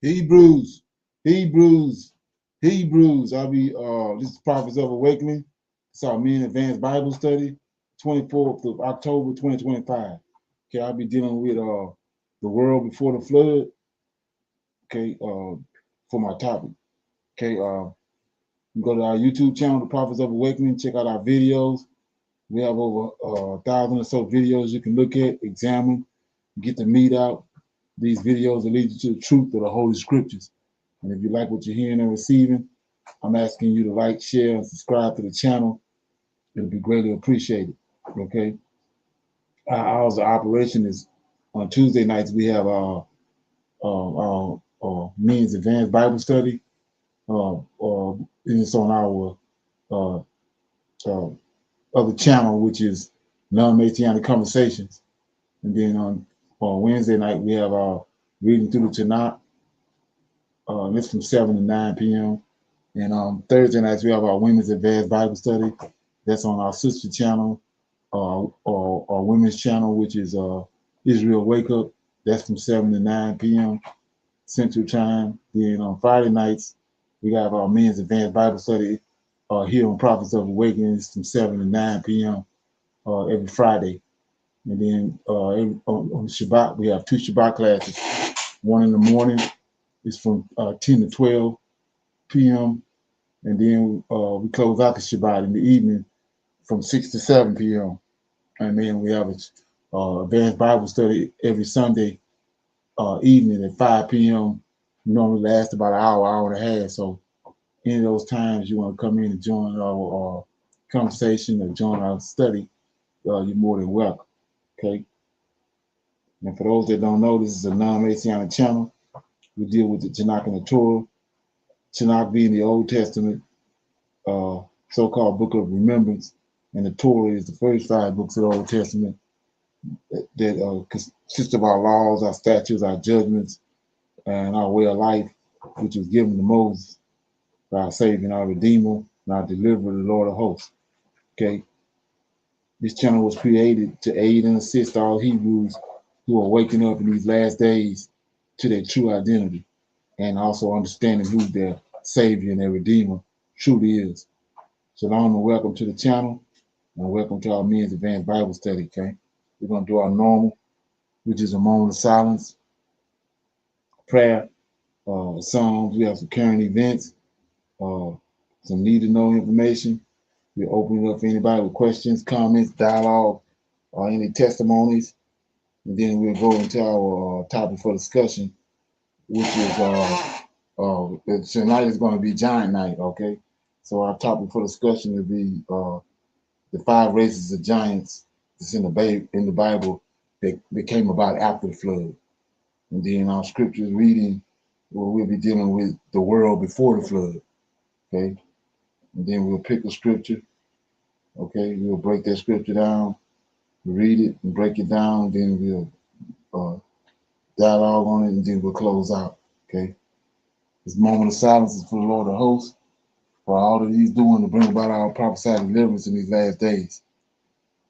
Hebrews, Hebrews, Hebrews. I'll be this is Prophets of Awakening. It's our Men Advanced Bible Study, 24th of October, 2025. Okay, I'll be dealing with the world before the flood. Okay, for my topic. Okay, you go to our YouTube channel, the Prophets of Awakening, check out our videos. We have over 1,000 or so videos you can look at, examine, get the meat out. These videos will lead you to the truth of the Holy Scriptures. And if you like what you're hearing and receiving, I'm asking you to like, share, and subscribe to the channel. It'll be greatly appreciated. Okay. Our hours of operation is on Tuesday nights. We have Men's Advanced Bible Study. It's on our uh, uh, other channel, which is Non-Messianic Conversations. And then on Wednesday night, we have our reading through the Tanakh. It's from 7 to 9 p.m. And Thursday nights, we have our Women's Advanced Bible Study. That's on our sister channel, or our women's channel, which is Israel Wake Up. That's from 7 to 9 p.m. Central Time. Then on Friday nights, we have our Men's Advanced Bible Study here on Prophets of Awakening. It's from 7 to 9 p.m. Every Friday. And then on Shabbat, we have two Shabbat classes. One in the morning is from 10 to 12 p.m. And then we close out the Shabbat in the evening from 6 to 7 p.m. And then we have a advanced Bible study every Sunday evening at 5 p.m. Normally lasts about an hour, hour and a half. So any of those times you want to come in and join our conversation or join our study, you're more than welcome. Okay. And for those that don't know, this is a non-Messianic channel. We deal with the Tanakh and the Torah. Tanakh being the Old Testament, so-called Book of Remembrance, and the Torah is the first 5 books of the Old Testament that consist of our laws, our statutes, our judgments, and our way of life, which was given to Moses by our Savior and our Redeemer and our Deliverer, the Lord of Hosts. Okay, this channel was created to aid and assist all Hebrews who are waking up in these last days to their true identity and also understanding who their Savior and their Redeemer truly is. Shalom and welcome to the channel, and welcome to our Men's Advanced Bible Study. Okay, we're going to do our normal, which is a moment of silence, prayer, Psalms. We have some current events, some need to know information. We're opening up for anybody with questions, comments, dialogue, or any testimonies. And then we'll go into our topic for discussion, which is tonight is going to be Giant Night. Okay, so our topic for discussion will be the 5 races of giants that's in the Bible that came about after the flood. And then our scriptures reading, where we'll be dealing with the world before the flood. Okay, and then we'll pick a scripture. Okay, we'll break that scripture down, read it and break it down. Then we'll dialogue on it, and then we'll close out. Okay, this moment of silence is for the Lord of Hosts, for all that He's doing to bring about our prophesied deliverance in these last days.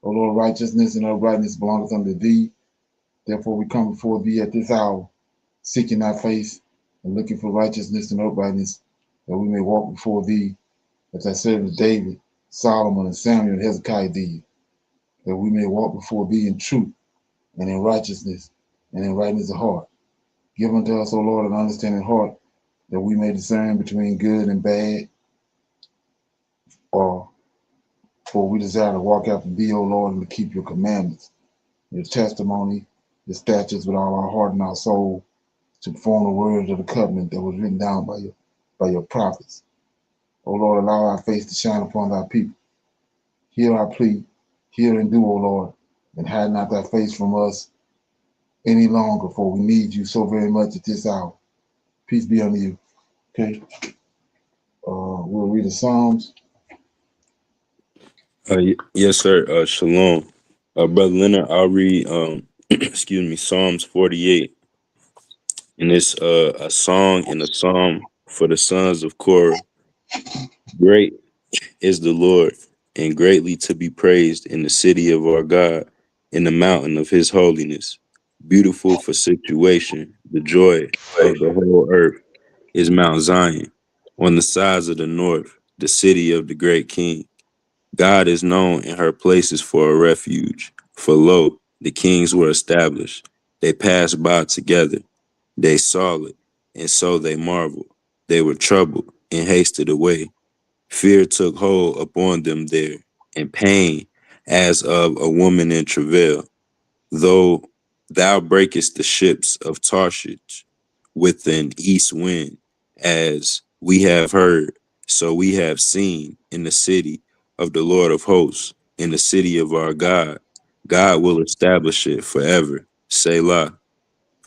O Lord, righteousness and uprightness belongeth unto Thee. Therefore we come before Thee at this hour, seeking Thy face and looking for righteousness and uprightness, that we may walk before Thee as Thy servants David, Solomon, and Samuel, and Hezekiah did, that we may walk before Thee in truth and in righteousness and in rightness of heart. Give unto us, O Lord, an understanding heart, that we may discern between good and bad, for we desire to walk after Thee, O Lord, and to keep Your commandments, Your testimony, Your statutes with all our heart and our soul, to perform the words of the covenant that was written down by Your prophets. O Lord, allow our face to shine upon Thy people. Hear our plea, hear and do, O Lord, and hide not Thy face from us any longer, for we need You so very much at this hour. Peace be unto You. Okay. We'll read the Psalms. Yes, sir. Shalom. Brother Leonard, I'll read, excuse me, Psalms 48. And it's a song and a psalm for the sons of Korah. Great is the Lord, and greatly to be praised in the city of our God, in the mountain of His holiness. beautiful for situation. The joy of the whole earth is Mount Zion, on the sides of the north, the city of the great king. God is known in her places for a refuge. For lo, the kings were established. They passed by together. They saw it, and so they marveled. They were troubled and hasted away. Fear took hold upon them there, and pain as of a woman in travail. Though thou breakest the ships of Tarshish with an east wind, as we have heard, so we have seen in the city of the Lord of hosts, in the city of our God. God will establish it forever. Selah.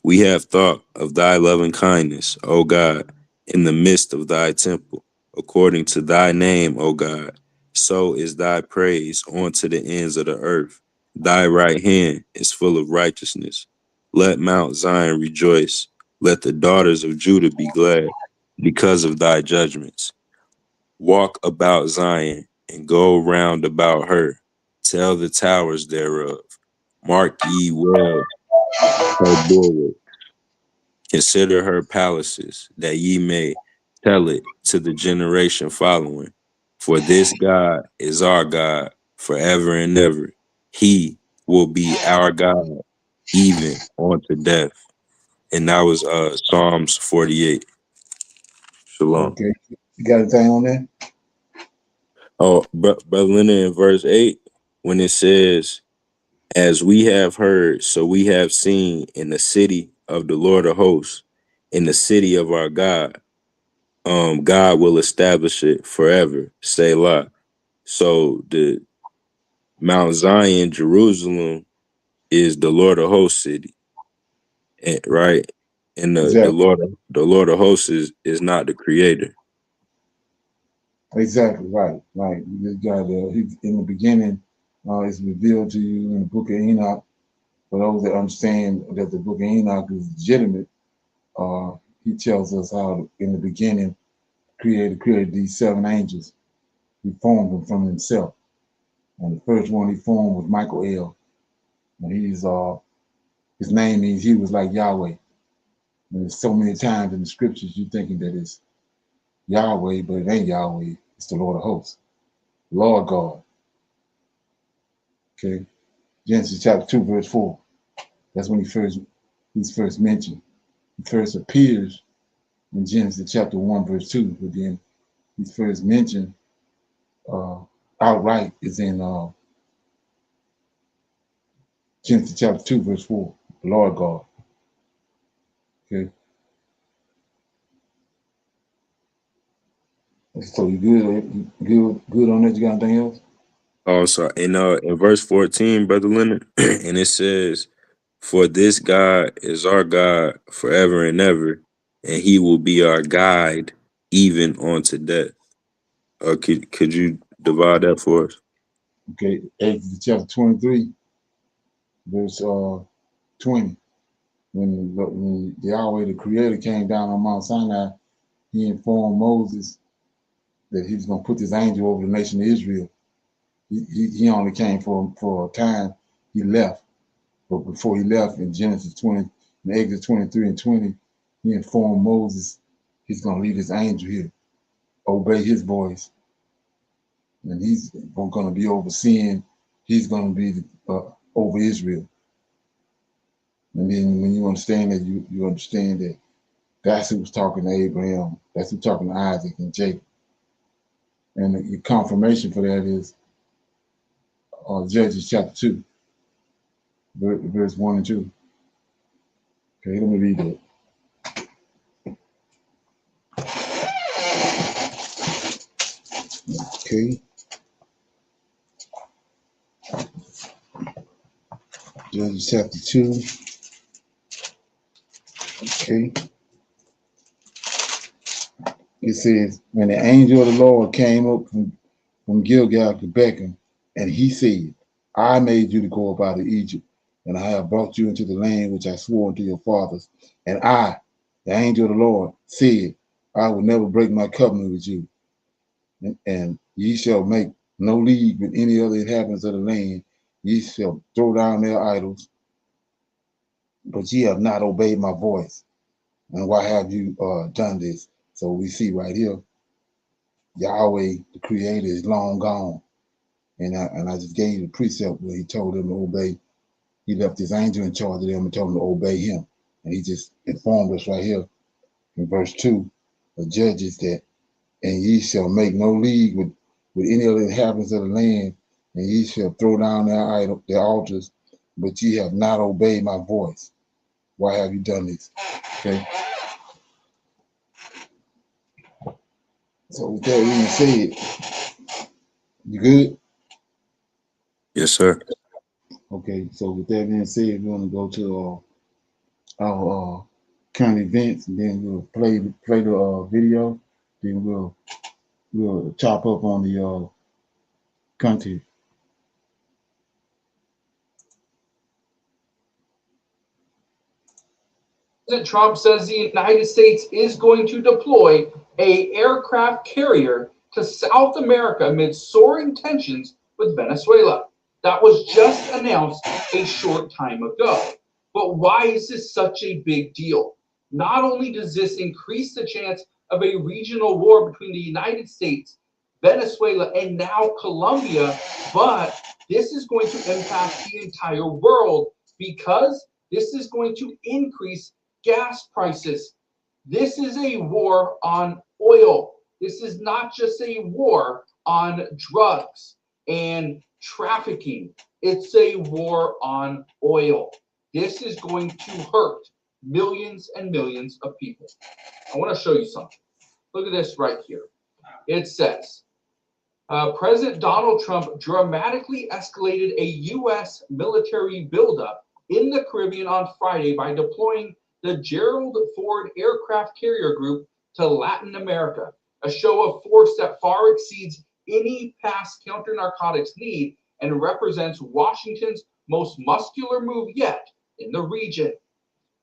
We have thought of thy loving kindness, O God, in the midst of thy temple, according to thy name, O God. So is thy praise unto the ends of the earth. Thy right hand is full of righteousness. Let Mount Zion rejoice. Let the daughters of Judah be glad because of thy judgments. Walk about Zion and go round about her. Tell the towers thereof. Mark ye well her bulwark. Consider her palaces, that ye may tell it to the generation following. For this God is our God forever and ever. He will be our God even unto death. And that was Psalms 48. Shalom. Okay. You got anything on that? Oh, Brother Leonard, in verse 8, when it says, as we have heard, so we have seen in the city of the Lord of hosts, in the city of our God. God will establish it forever. Selah. So the Mount Zion, Jerusalem, is the Lord of hosts city, right? And Exactly. The Lord of hosts is not the creator. Exactly. Right. Right. You just got in the beginning, it's revealed to you in the book of Enoch. For those that understand that the book of Enoch is legitimate, uh, he tells us how in the beginning created these seven angels. He formed them from himself. And the first one he formed was Michael El. And his name means he was like Yahweh. And there's so many times in the scriptures you thinking that it's Yahweh, but it ain't Yahweh. It's the Lord of hosts, Lord God. Okay. Genesis chapter 2, verse 4. That's when he's first mentioned. He first appears in Genesis chapter 1, verse 2, but then he's first mentioned uh, outright is in Genesis chapter 2, verse 4, the Lord God. Okay. So you good? Good on that? You got anything else? Also, in verse 14, Brother Leonard, and it says, for this God is our God forever and ever, and he will be our guide even unto death. Could you divide that for us? Okay. Exodus chapter 23, verse 20. When Yahweh, the Creator, came down on Mount Sinai, he informed Moses that he was going to put this angel over the nation of Israel. He only came for a time. He left. But before he left in Genesis 20, in Exodus 23 and 20, he informed Moses he's going to lead his angel here, obey his voice, and he's going to be overseeing, he's going to be over Israel. And then when you understand that, you understand that that's who was talking to Abraham, that's who was talking to Isaac and Jacob. And the confirmation for that is Judges chapter 2, verse 1 and 2. Okay, let me read that. Okay, Judges chapter 2. Okay, it says, when the angel of the Lord came up from Gilgal to Beckham, and he said, I made you to go up out of Egypt, and I have brought you into the land which I swore unto your fathers. And I, the angel of the Lord, said, I will never break my covenant with you, and ye shall make no league with any other inhabitants of the land. Ye shall throw down their idols, but ye have not obeyed my voice. And why have you done this? So we see right here, Yahweh, the Creator, is long gone. And I just gave you the precept where he told them to obey. He left his angel in charge of them and told them to obey him. And he just informed us right here in verse 2 of Judges that, and ye shall make no league with any of the inhabitants of the land, and ye shall throw down their altars, but ye have not obeyed my voice. Why have you done this? Okay. So with that being said, you good? Yes, sir. Okay. So with that being said, we're gonna go to our current events, and then we'll play the video. Then we'll chop up on the content. President Trump says the United States is going to deploy an aircraft carrier to South America amid soaring tensions with Venezuela. That was just announced a short time ago. But why is this such a big deal? Not only does this increase the chance of a regional war between the United States, Venezuela, and now Colombia, but this is going to impact the entire world because this is going to increase gas prices. This is a war on oil. This is not just a war on drugs and trafficking. It's a war on oil. This is going to hurt millions and millions of people. I want to show you something. Look at this right here. It says, President Donald Trump dramatically escalated a U.S. military buildup in the Caribbean on Friday by deploying the Gerald Ford Aircraft Carrier Group to Latin America, a show of force that far exceeds any past counter-narcotics need and represents Washington's most muscular move yet in the region.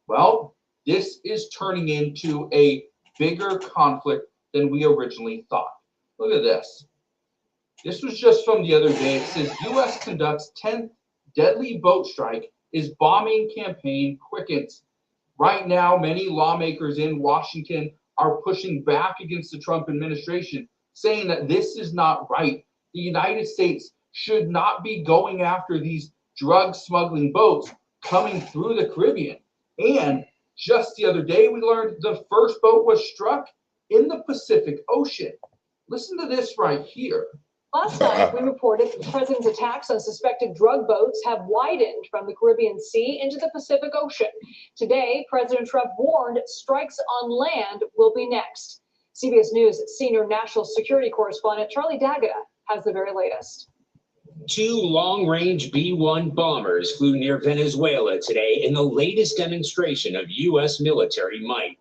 Well, this is turning into a bigger conflict than we originally thought. Look at this. This was just from the other day. It says U.S. conducts 10th deadly boat strike as bombing campaign quickens. Right now, many lawmakers in Washington are pushing back against the Trump administration, saying that this is not right. The United States should not be going after these drug smuggling boats coming through the Caribbean. And just the other day, we learned the first boat was struck in the Pacific Ocean. Listen to this right here. Last night, we reported that the president's attacks on suspected drug boats have widened from the Caribbean Sea into the Pacific Ocean. Today, President Trump warned strikes on land will be next. CBS News senior national security correspondent Charlie D'Agata has the very latest. 2 long-range B-1 bombers flew near Venezuela today in the latest demonstration of U.S. military might.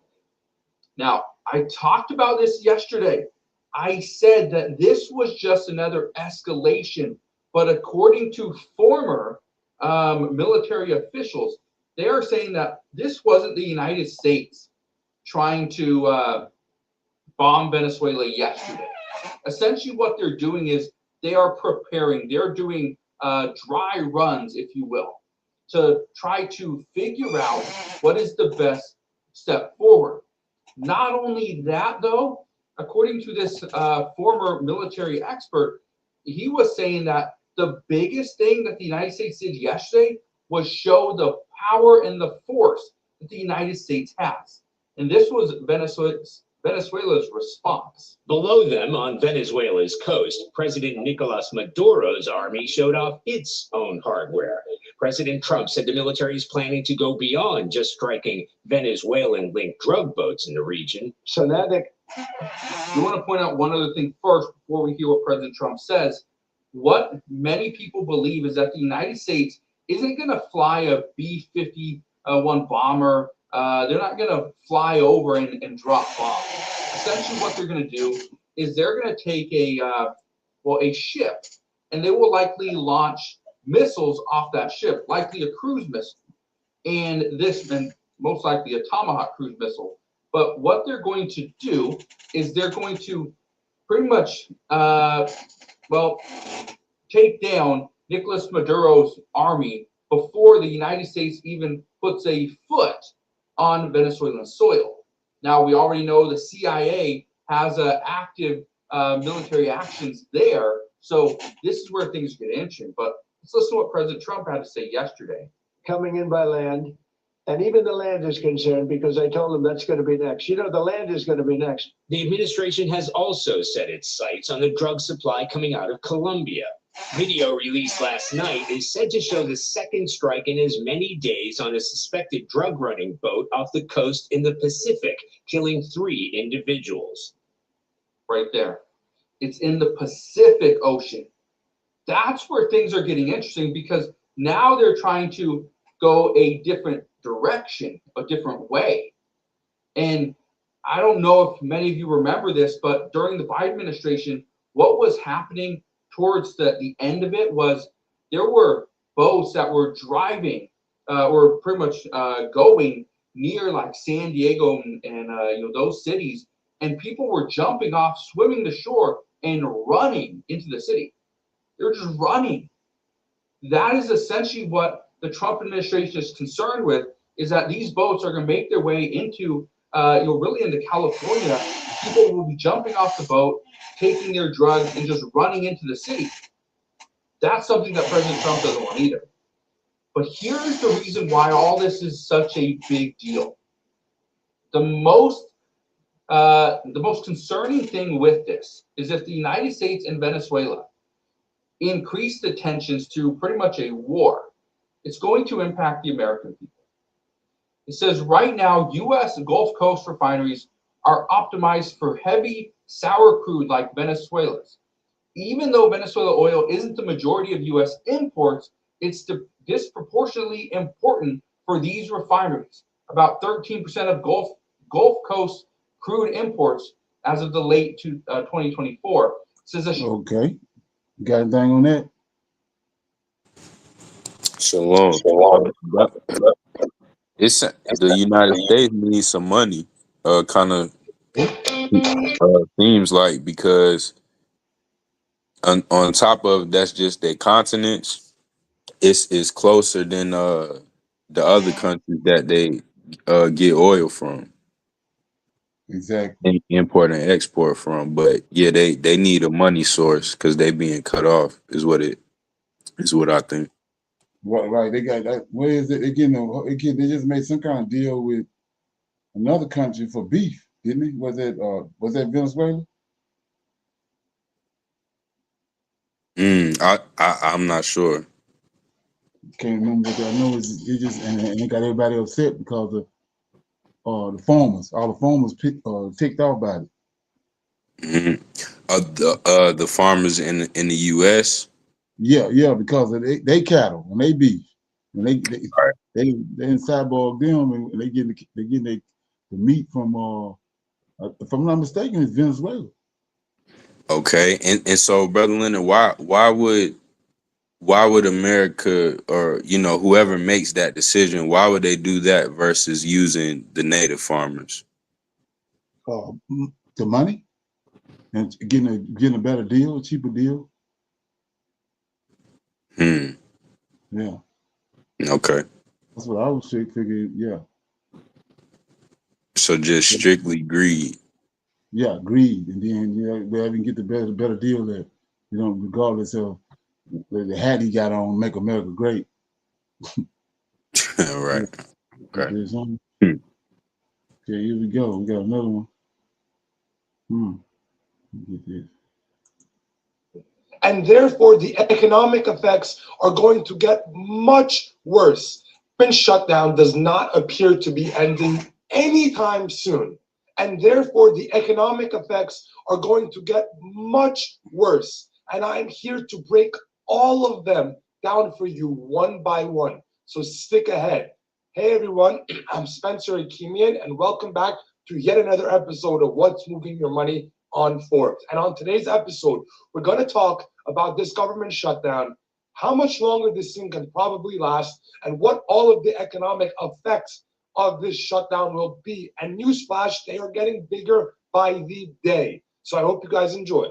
Now, I talked about this yesterday. I said that this was just another escalation, but according to former military officials, they are saying that this wasn't the United States trying to bomb Venezuela yesterday. Essentially, what they're doing is they are preparing, they're doing dry runs, if you will, to try to figure out what is the best step forward. Not only that, though, according to this former military expert, he was saying that the biggest thing that the United States did yesterday was show the power and the force that the United States has. And this was Venezuela's response. Below them on Venezuela's coast, President Nicolas Maduro's army showed off its own hardware. President Trump said the military is planning to go beyond just striking Venezuelan-linked drug boats in the region. So now that you want to point out one other thing first before we hear what President Trump says. What many people believe is that the United States isn't going to fly a B-51 bomber. They're not going to fly over and drop bombs. Essentially, what they're going to do is they're going to take a ship, and they will likely launch missiles off that ship, likely a cruise missile, and most likely a Tomahawk cruise missile. But what they're going to do is they're going to pretty much, take down Nicolas Maduro's army before the United States even puts a foot on Venezuelan soil. Now, we already know the CIA has active military actions there, so this is where things get interesting. But let's listen to what President Trump had to say yesterday. Coming in by land, and even the land is concerned because I told them that's going to be next. You know, the land is going to be next. The administration has also set its sights on the drug supply coming out of Colombia. Video released last night is said to show the second strike in as many days on a suspected drug-running boat off the coast in the Pacific, killing 3 individuals. Right there. It's in the Pacific Ocean. That's where things are getting interesting, because now they're trying to go a different direction, a different way. And I don't know if many of you remember this, but during the Biden administration, what was happening towards the end of it was there were boats that were driving or pretty much going near like San Diego and you know, those cities, and people were jumping off, swimming to shore, and running into the city. They were just running. That is essentially what the Trump administration is concerned with, is that these boats are going to make their way into, you know, really into California. People will be jumping off the boat, taking their drugs, and just running into the city. That's something that President Trump doesn't want either. But here's the reason why all this is such a big deal. The most concerning thing with this is if the United States and Venezuela increase the tensions to pretty much a war, it's going to impact the American people. It says right now, U.S. Gulf Coast refineries are optimized for heavy sour crude like Venezuela's. Even though Venezuela oil isn't the majority of U.S. imports, it's disproportionately important for these refineries. About 13% of Gulf Coast crude imports as of the late 2024. It says Okay. You got anything on that? Shalom. It's the United States needs some money. Kind of seems like, because on top of that's just their continents, it's closer than the other countries that they get oil from. Exactly. Import and export from. But yeah, they need a money source because they being cut off is what I think. Right. They got that. What is it? They just made some kind of deal with another country for beef, didn't they? Was that Venezuela? I'm not sure. Can't remember what I know. It just and they got everybody upset because of the farmers. All the farmers ticked off by it. The farmers in the U.S. Yeah, because of they cattle and they beef, and they cyborg them, and they getting the meat from if I'm not mistaken, it's Venezuela. Okay, and so, Brother Leonard, why would America, or whoever makes that decision, why would they do that versus using the native farmers? The money and getting a better deal, a cheaper deal. Yeah. Okay. That's what I was figuring. Yeah. So just strictly greed. Yeah, greed, and then they even get the better deal that regardless of the hat he got on, make America great. Right. Okay. Okay, here we go. We got another one. Get this. And therefore, the economic effects are going to get much worse. Government shutdown does not appear to be ending anytime soon. And therefore, the economic effects are going to get much worse. And I'm here to break all of them down for you one by one. So stick ahead. Hey, everyone, I'm Spencer Akimian, and welcome back to yet another episode of What's Moving Your Money on Forbes. And on today's episode, we're going to talk about this government shutdown, how much longer this thing can probably last, and what all of the economic effects of this shutdown will be. And newsflash, they are getting bigger by the day. So I hope you guys enjoy.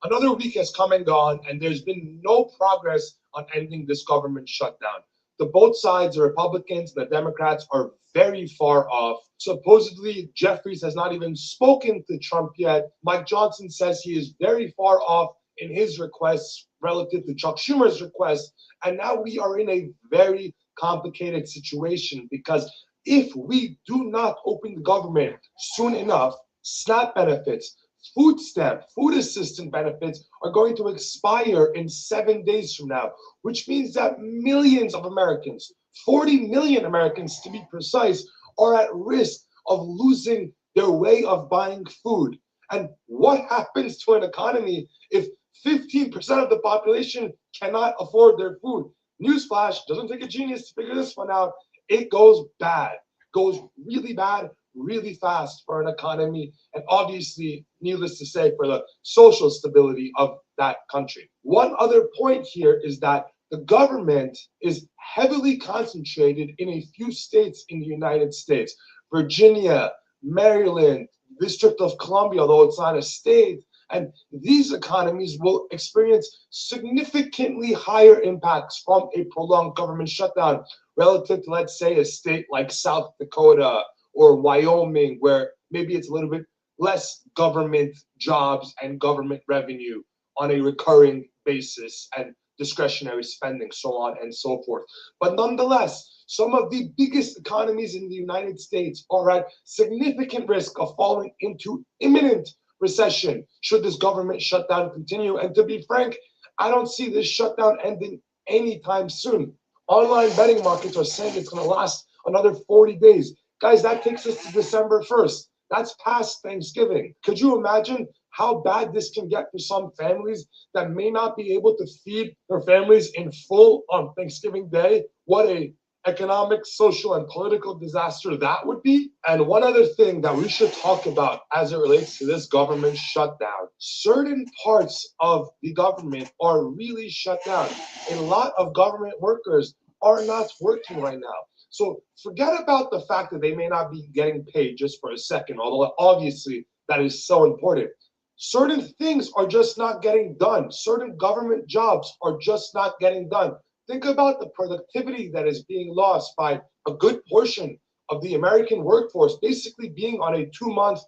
Another week has come and gone, and there's been no progress on ending this government shutdown. Both sides, the Republicans and the Democrats, are very far off. Supposedly, Jeffries has not even spoken to Trump yet. Mike Johnson says he is very far off in his requests relative to Chuck Schumer's request. And now we are in a very complicated situation, because if we do not open the government soon enough, SNAP benefits, food stamp, food assistance benefits are going to expire in 7 days from now, which means that millions of Americans, 40 million Americans to be precise, are at risk of losing their way of buying food. And what happens to an economy if 15% of the population cannot afford their food? Newsflash, doesn't take a genius to figure this one out. It goes bad, goes really bad, really fast for an economy, and obviously, needless to say, for the social stability of that country. One other point here is that the government is heavily concentrated in a few states in the United States: Virginia, Maryland, District of Columbia, although it's not a state. And these economies will experience significantly higher impacts from a prolonged government shutdown relative to, let's say, a state like South Dakota or Wyoming, where maybe it's a little bit less government jobs and government revenue on a recurring basis and discretionary spending, so on and so forth. But nonetheless, some of the biggest economies in the United States are at significant risk of falling into imminent recession should this government shutdown continue. And to be frank, I don't see this shutdown ending anytime soon. Online betting markets are saying it's going to last another 40 days. Guys, that takes us to December 1st. That's past Thanksgiving. Could you imagine how bad this can get for some families that may not be able to feed their families in full on Thanksgiving Day? What a economic, social, and political disaster that would be. And one other thing that we should talk about as it relates to this government shutdown: certain parts of the government are really shut down. A lot of government workers are not working right now. So forget about the fact that they may not be getting paid just for a second, although obviously that is so important. Certain things are just not getting done. Certain government jobs are just not getting done. Think about the productivity that is being lost by a good portion of the American workforce basically being on a 2-month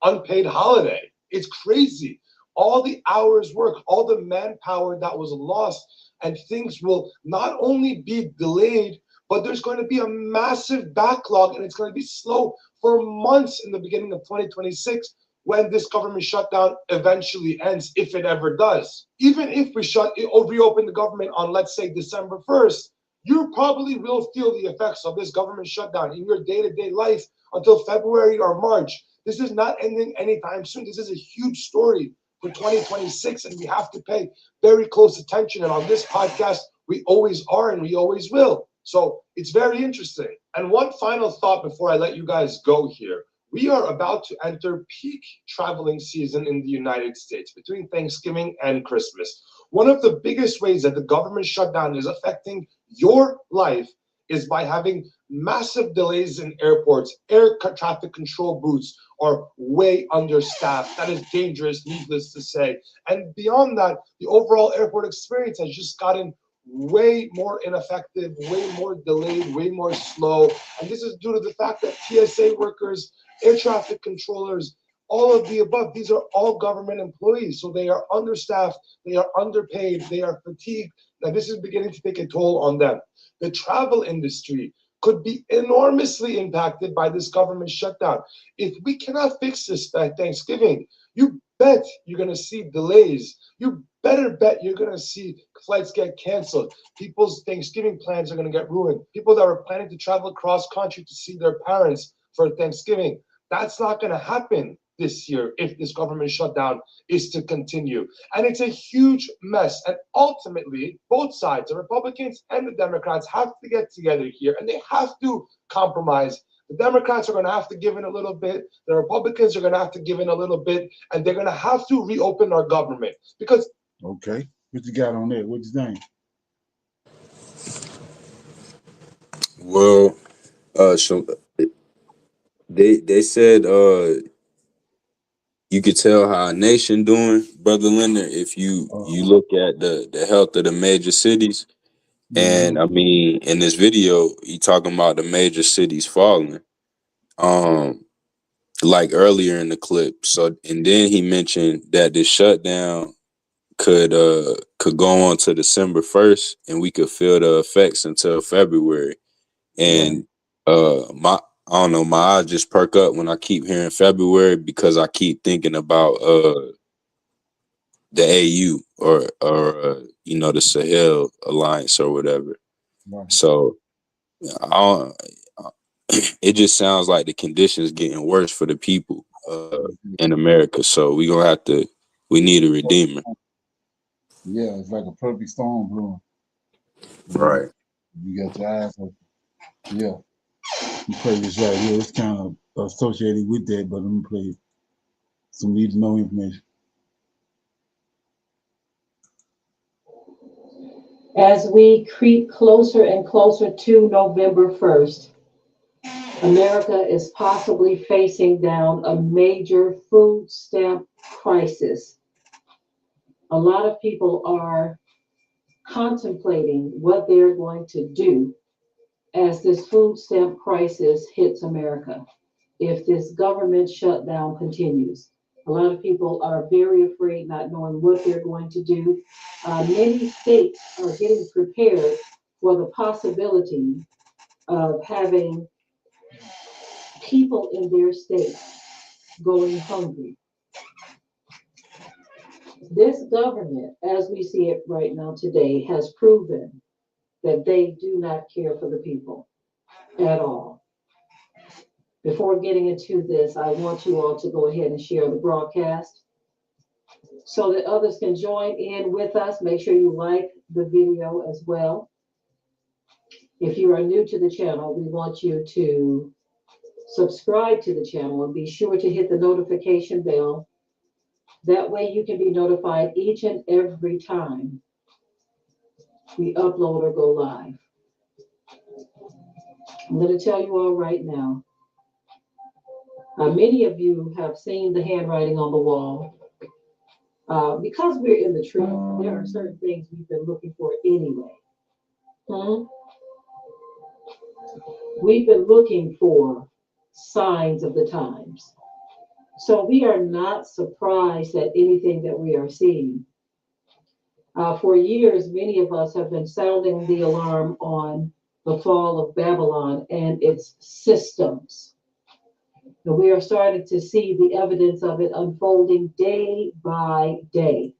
unpaid holiday. It's crazy. All the hours worked, all the manpower that was lost, and things will not only be delayed, but there's going to be a massive backlog, and it's going to be slow for months in the beginning of 2026 when this government shutdown eventually ends, if it ever does. Even if we reopen the government on, let's say, December 1st, you probably will feel the effects of this government shutdown in your day-to-day life until February or March. This is not ending anytime soon. This is a huge story for 2026, and we have to pay very close attention. And on this podcast, we always are and we always will. So it's very interesting. And one final thought before I let you guys go here. We are about to enter peak traveling season in the United States between Thanksgiving and Christmas. One of the biggest ways that the government shutdown is affecting your life is by having massive delays in airports. Air traffic control booths are way understaffed. That is dangerous, needless to say. And beyond that, the overall airport experience has just gotten way more ineffective, way more delayed, way more slow. And this is due to the fact that TSA workers, air traffic controllers, all of the above, these are all government employees. So they are understaffed, they are underpaid, they are fatigued, and this is beginning to take a toll on them. The travel industry could be enormously impacted by this government shutdown. If we cannot fix this by Thanksgiving, you bet you're going to see delays. You better bet you're going to see flights get canceled. People's Thanksgiving plans are going to get ruined. People that are planning to travel cross country to see their parents for Thanksgiving, that's not going to happen this year if this government shutdown is to continue. And it's a huge mess. And ultimately, both sides, the Republicans and the Democrats, have to get together here, and they have to compromise. The Democrats are going to have to give in a little bit. The Republicans are going to have to give in a little bit, and they're going to have to reopen our government. Because Okay, what you got on that? What you think? Well, so they said you could tell how a nation doing, Brother Leonard, if you look at the health of the major cities. And I mean, in this video, he talking about the major cities falling, like earlier in the clip. So, and then he mentioned that the shutdown could go on to December 1st, and we could feel the effects until February. And I don't know, my eyes just perk up when I keep hearing February, because I keep thinking about the AU or the Sahel Alliance or whatever. Right. So it just sounds like the conditions getting worse for the people in America. So we need a redeemer. Yeah, it's like a perfect storm brewing. Right. You got your eyes open. Yeah, you play this right here. It's kind of associated with that, but let me play some need to know information. As we creep closer and closer to November 1st, America is possibly facing down a major food stamp crisis. A lot of people are contemplating what they're going to do as this food stamp crisis hits America, if this government shutdown continues. A lot of people are very afraid, not knowing what they're going to do. Many states are getting prepared for the possibility of having people in their state going hungry. This government, as we see it right now today, has proven that they do not care for the people at all. Before getting into this, I want you all to go ahead and share the broadcast so that others can join in with us. Make sure you like the video as well. If you are new to the channel, we want you to subscribe to the channel and be sure to hit the notification bell. That way you can be notified each and every time we upload or go live. I'm going to tell you all right now. Many of you have seen the handwriting on the wall. Because we're in the truth, there are certain things we've been looking for anyway. We've been looking for signs of the times. So we are not surprised at anything that we are seeing. For years, many of us have been sounding the alarm on the fall of Babylon and its systems. And we are starting to see the evidence of it unfolding day by day.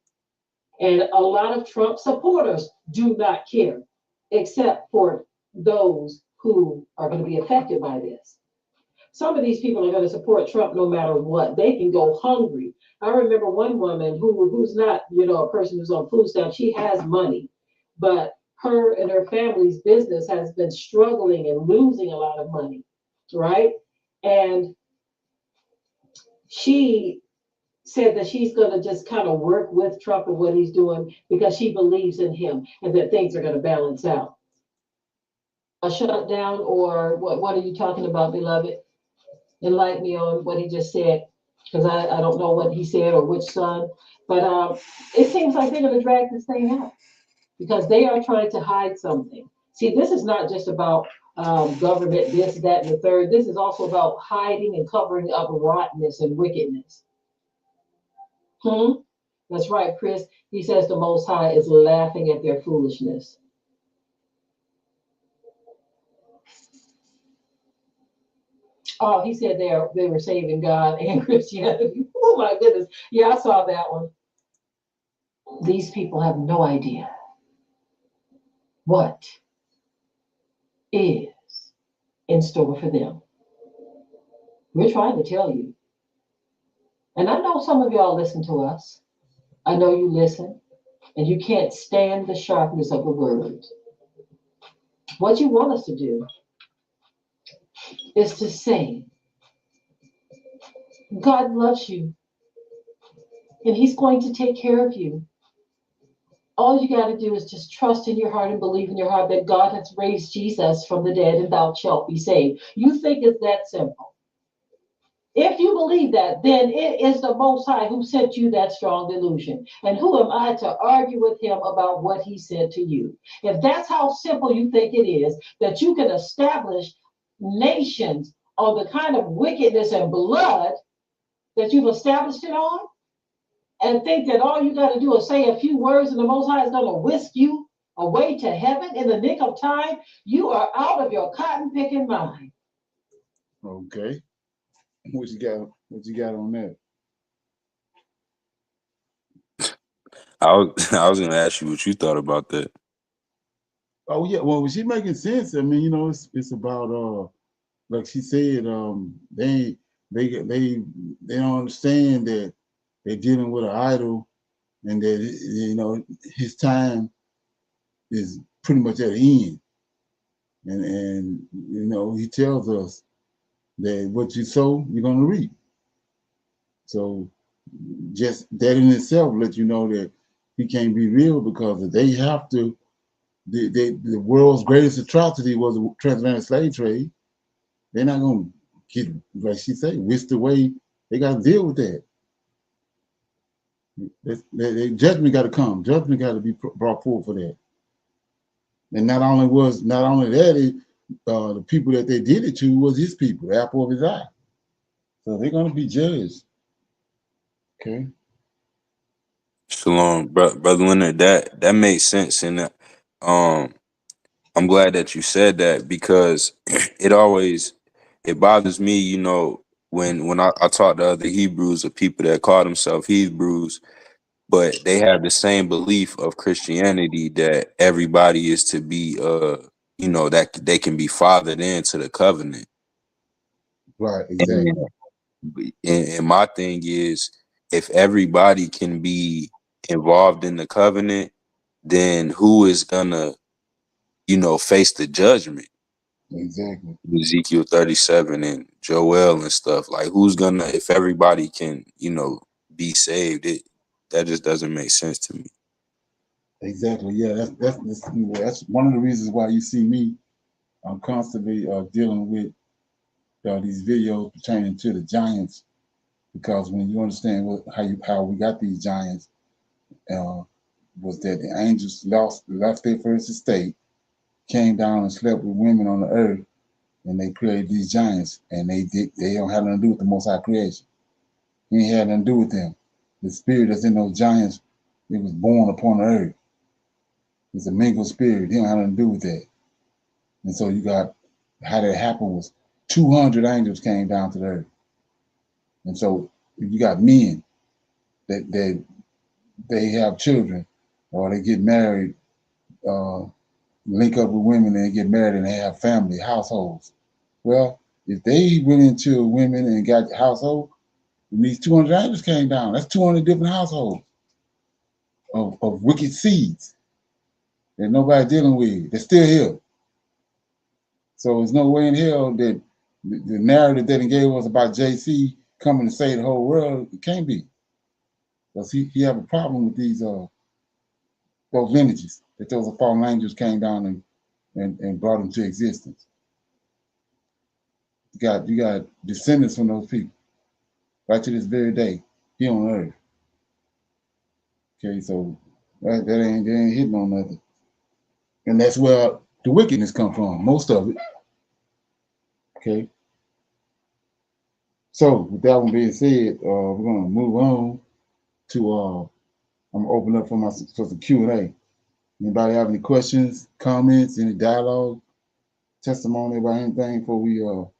And a lot of Trump supporters do not care, except for those who are going to be affected by this. Some of these people are going to support Trump no matter what. They can go hungry. I remember one woman who's not, a person who's on food stamps. She has money, but her and her family's business has been struggling and losing a lot of money, right? And she said that she's going to just kind of work with Trump and what he's doing because she believes in him and that things are going to balance out. A shutdown, or what are you talking about, beloved? Enlighten me on what he just said, because I don't know what he said or which son, but it seems like they're going to drag this thing out because they are trying to hide something. See, this is not just about government, this, that, and the third. This is also about hiding and covering up rottenness and wickedness. That's right, Chris. He says the Most High is laughing at their foolishness. Oh, he said they were saving God and Christianity. Oh my goodness. Yeah, I saw that one. These people have no idea what is in store for them. We're trying to tell you. And I know some of y'all listen to us. I know you listen, and you can't stand the sharpness of the word. What you want us to do is to say, God loves you, and he's going to take care of you. All you got to do is just trust in your heart and believe in your heart that God has raised Jesus from the dead and thou shalt be saved. You think it's that simple. If you believe that, then it is the Most High who sent you that strong delusion. And who am I to argue with him about what he said to you? If that's how simple you think it is, that you can establish nations on the kind of wickedness and blood that you've established it on, and think that all you got to do is say a few words and the Most High is going to whisk you away to heaven in the nick of time, you are out of your cotton picking mind. Okay. What you got? What you got on that? I was gonna ask you what you thought about that. Oh yeah, well, she making sense. I mean, it's about like she said, they don't understand that they're dealing with an idol, and that his time is pretty much at the end, and he tells us that what you sow, you're gonna reap. So just that in itself lets you know that he can't be real, because they have to. The world's greatest atrocity was the transatlantic slave trade. They're not gonna get, like she said, whisked away. They got to deal with that. Judgment got to come. Judgment got to be brought forth for that. And not only that, the people that they did it to was his people, the apple of his eye. So they're gonna be judged. Okay. Shalom, brother Leonard. That makes sense, and I'm glad that you said that, because it bothers me, when I talk to other Hebrews or people that call themselves Hebrews, but they have the same belief of Christianity that everybody is to be that they can be fathered into the covenant. Right. Exactly. And my thing is, if everybody can be involved in the covenant, then who is gonna face the judgment? Exactly. Ezekiel 37 and Joel and stuff. Like, who's gonna, if everybody can, be saved? That just doesn't make sense to me. Exactly. Yeah. That's one of the reasons why you see me. I'm constantly dealing with these videos pertaining to the giants, because when you understand how we got these giants, was that the angels left their first estate, came down and slept with women on the earth, and they created these giants, and they don't have nothing to do with the Most High creation. He ain't had nothing to do with them. The spirit that's in those giants, it was born upon the earth. It's a mingled spirit. He don't have nothing to do with that. And so you got how that happened was 200 angels came down to the earth. And so you got men that they have children, or they get married, link up with women and get married, and they have family, households. Well, if they went into women and got household, and these 200 angels came down, that's 200 different households of wicked seeds that nobody dealing with. They're still here. So there's no way in hell that the narrative that he gave us about JC coming to save the whole world, it can't be. Because he have a problem with those lineages, that those fallen angels came down and brought into existence. You got descendants from those people right to this very day here on earth. Okay, so they ain't hitting on nothing. And that's where the wickedness come from, most of it. Okay. So with that one being said, we're gonna move on to I'm gonna open up for some Q&A. Anybody have any questions, comments, any dialogue, testimony about anything before we go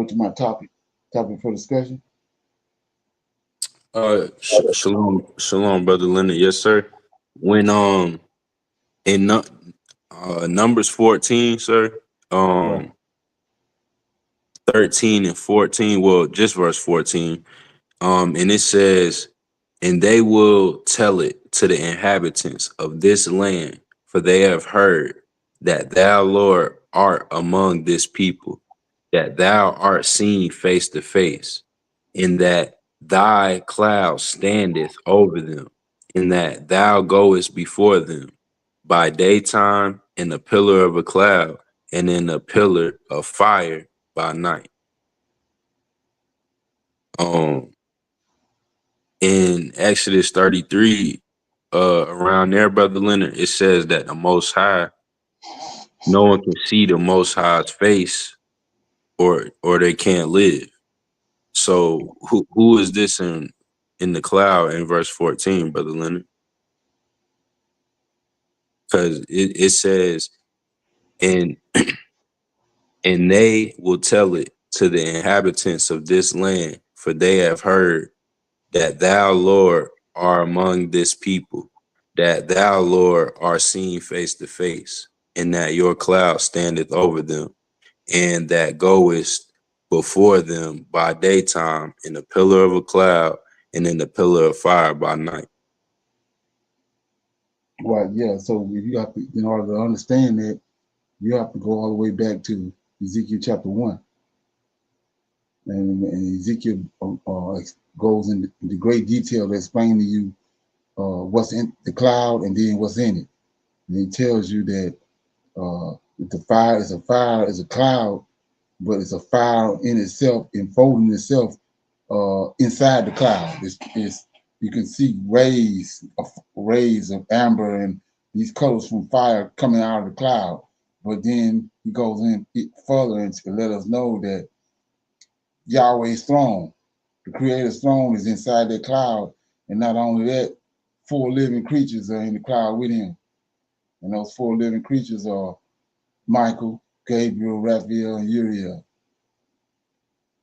to my topic for discussion? Shalom, brother Leonard. Yes, sir. When in Numbers 14, sir, Right. 13 and 14, well, just verse 14, and it says, and they will tell it to the inhabitants of this land, for they have heard that thou, Lord, art among this people, that thou art seen face to face, in that thy cloud standeth over them, in that thou goest before them by daytime in a pillar of a cloud, and in a pillar of fire by night. In Exodus 33, around there, Brother Leonard, it says that the Most High, no one can see the Most High's face, or they can't live. So who is this in the cloud in verse 14, Brother Leonard? Because it says, and they will tell it to the inhabitants of this land, for they have heard that thou, Lord, are among this people, that thou, Lord, are seen face to face, and that your cloud standeth over them, and that goest before them by daytime in a pillar of a cloud and in a pillar of fire by night. Right, yeah. So if you have to, in order to understand that, you have to go all the way back to Ezekiel chapter 1. And Ezekiel goes into great detail to explain to you what's in the cloud and then what's in it. And he tells you that the fire is a cloud, but it's a fire in itself, enfolding itself inside the cloud. It's you can see rays of amber and these colors from fire coming out of the cloud. But then he goes in further and to let us know that Yahweh's throne, the Creator's throne, is inside that cloud, and not only that, 4 living creatures are in the cloud with him, and those 4 living creatures are Michael, Gabriel, Raphael, and Uriel.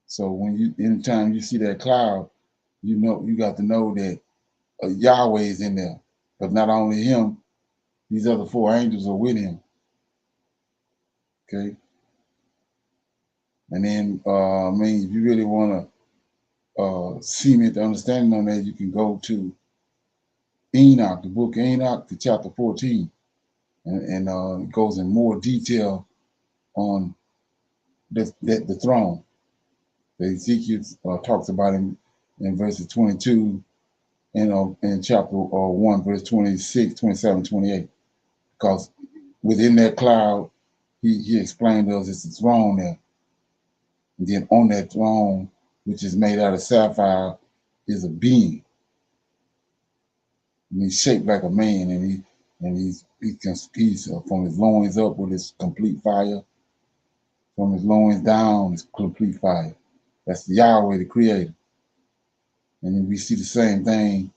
So anytime you see that cloud, you got to know that Yahweh is in there. But not only him, these other 4 angels are with him. Okay. And then, if you really want to cement the understanding on that, you can go to Enoch, the book of Enoch, to chapter 14, and it goes in more detail on the throne. That Ezekiel talks about in verses 22 and in chapter 1, verse 26, 27, 28. Because within that cloud, he explained to us it's a throne there. And then on that throne, which is made out of sapphire, is a being. And he's shaped like a man, and he's from his loins up with his complete fire. From his loins down is complete fire. That's Yahweh, the Creator. And then we see the same thing.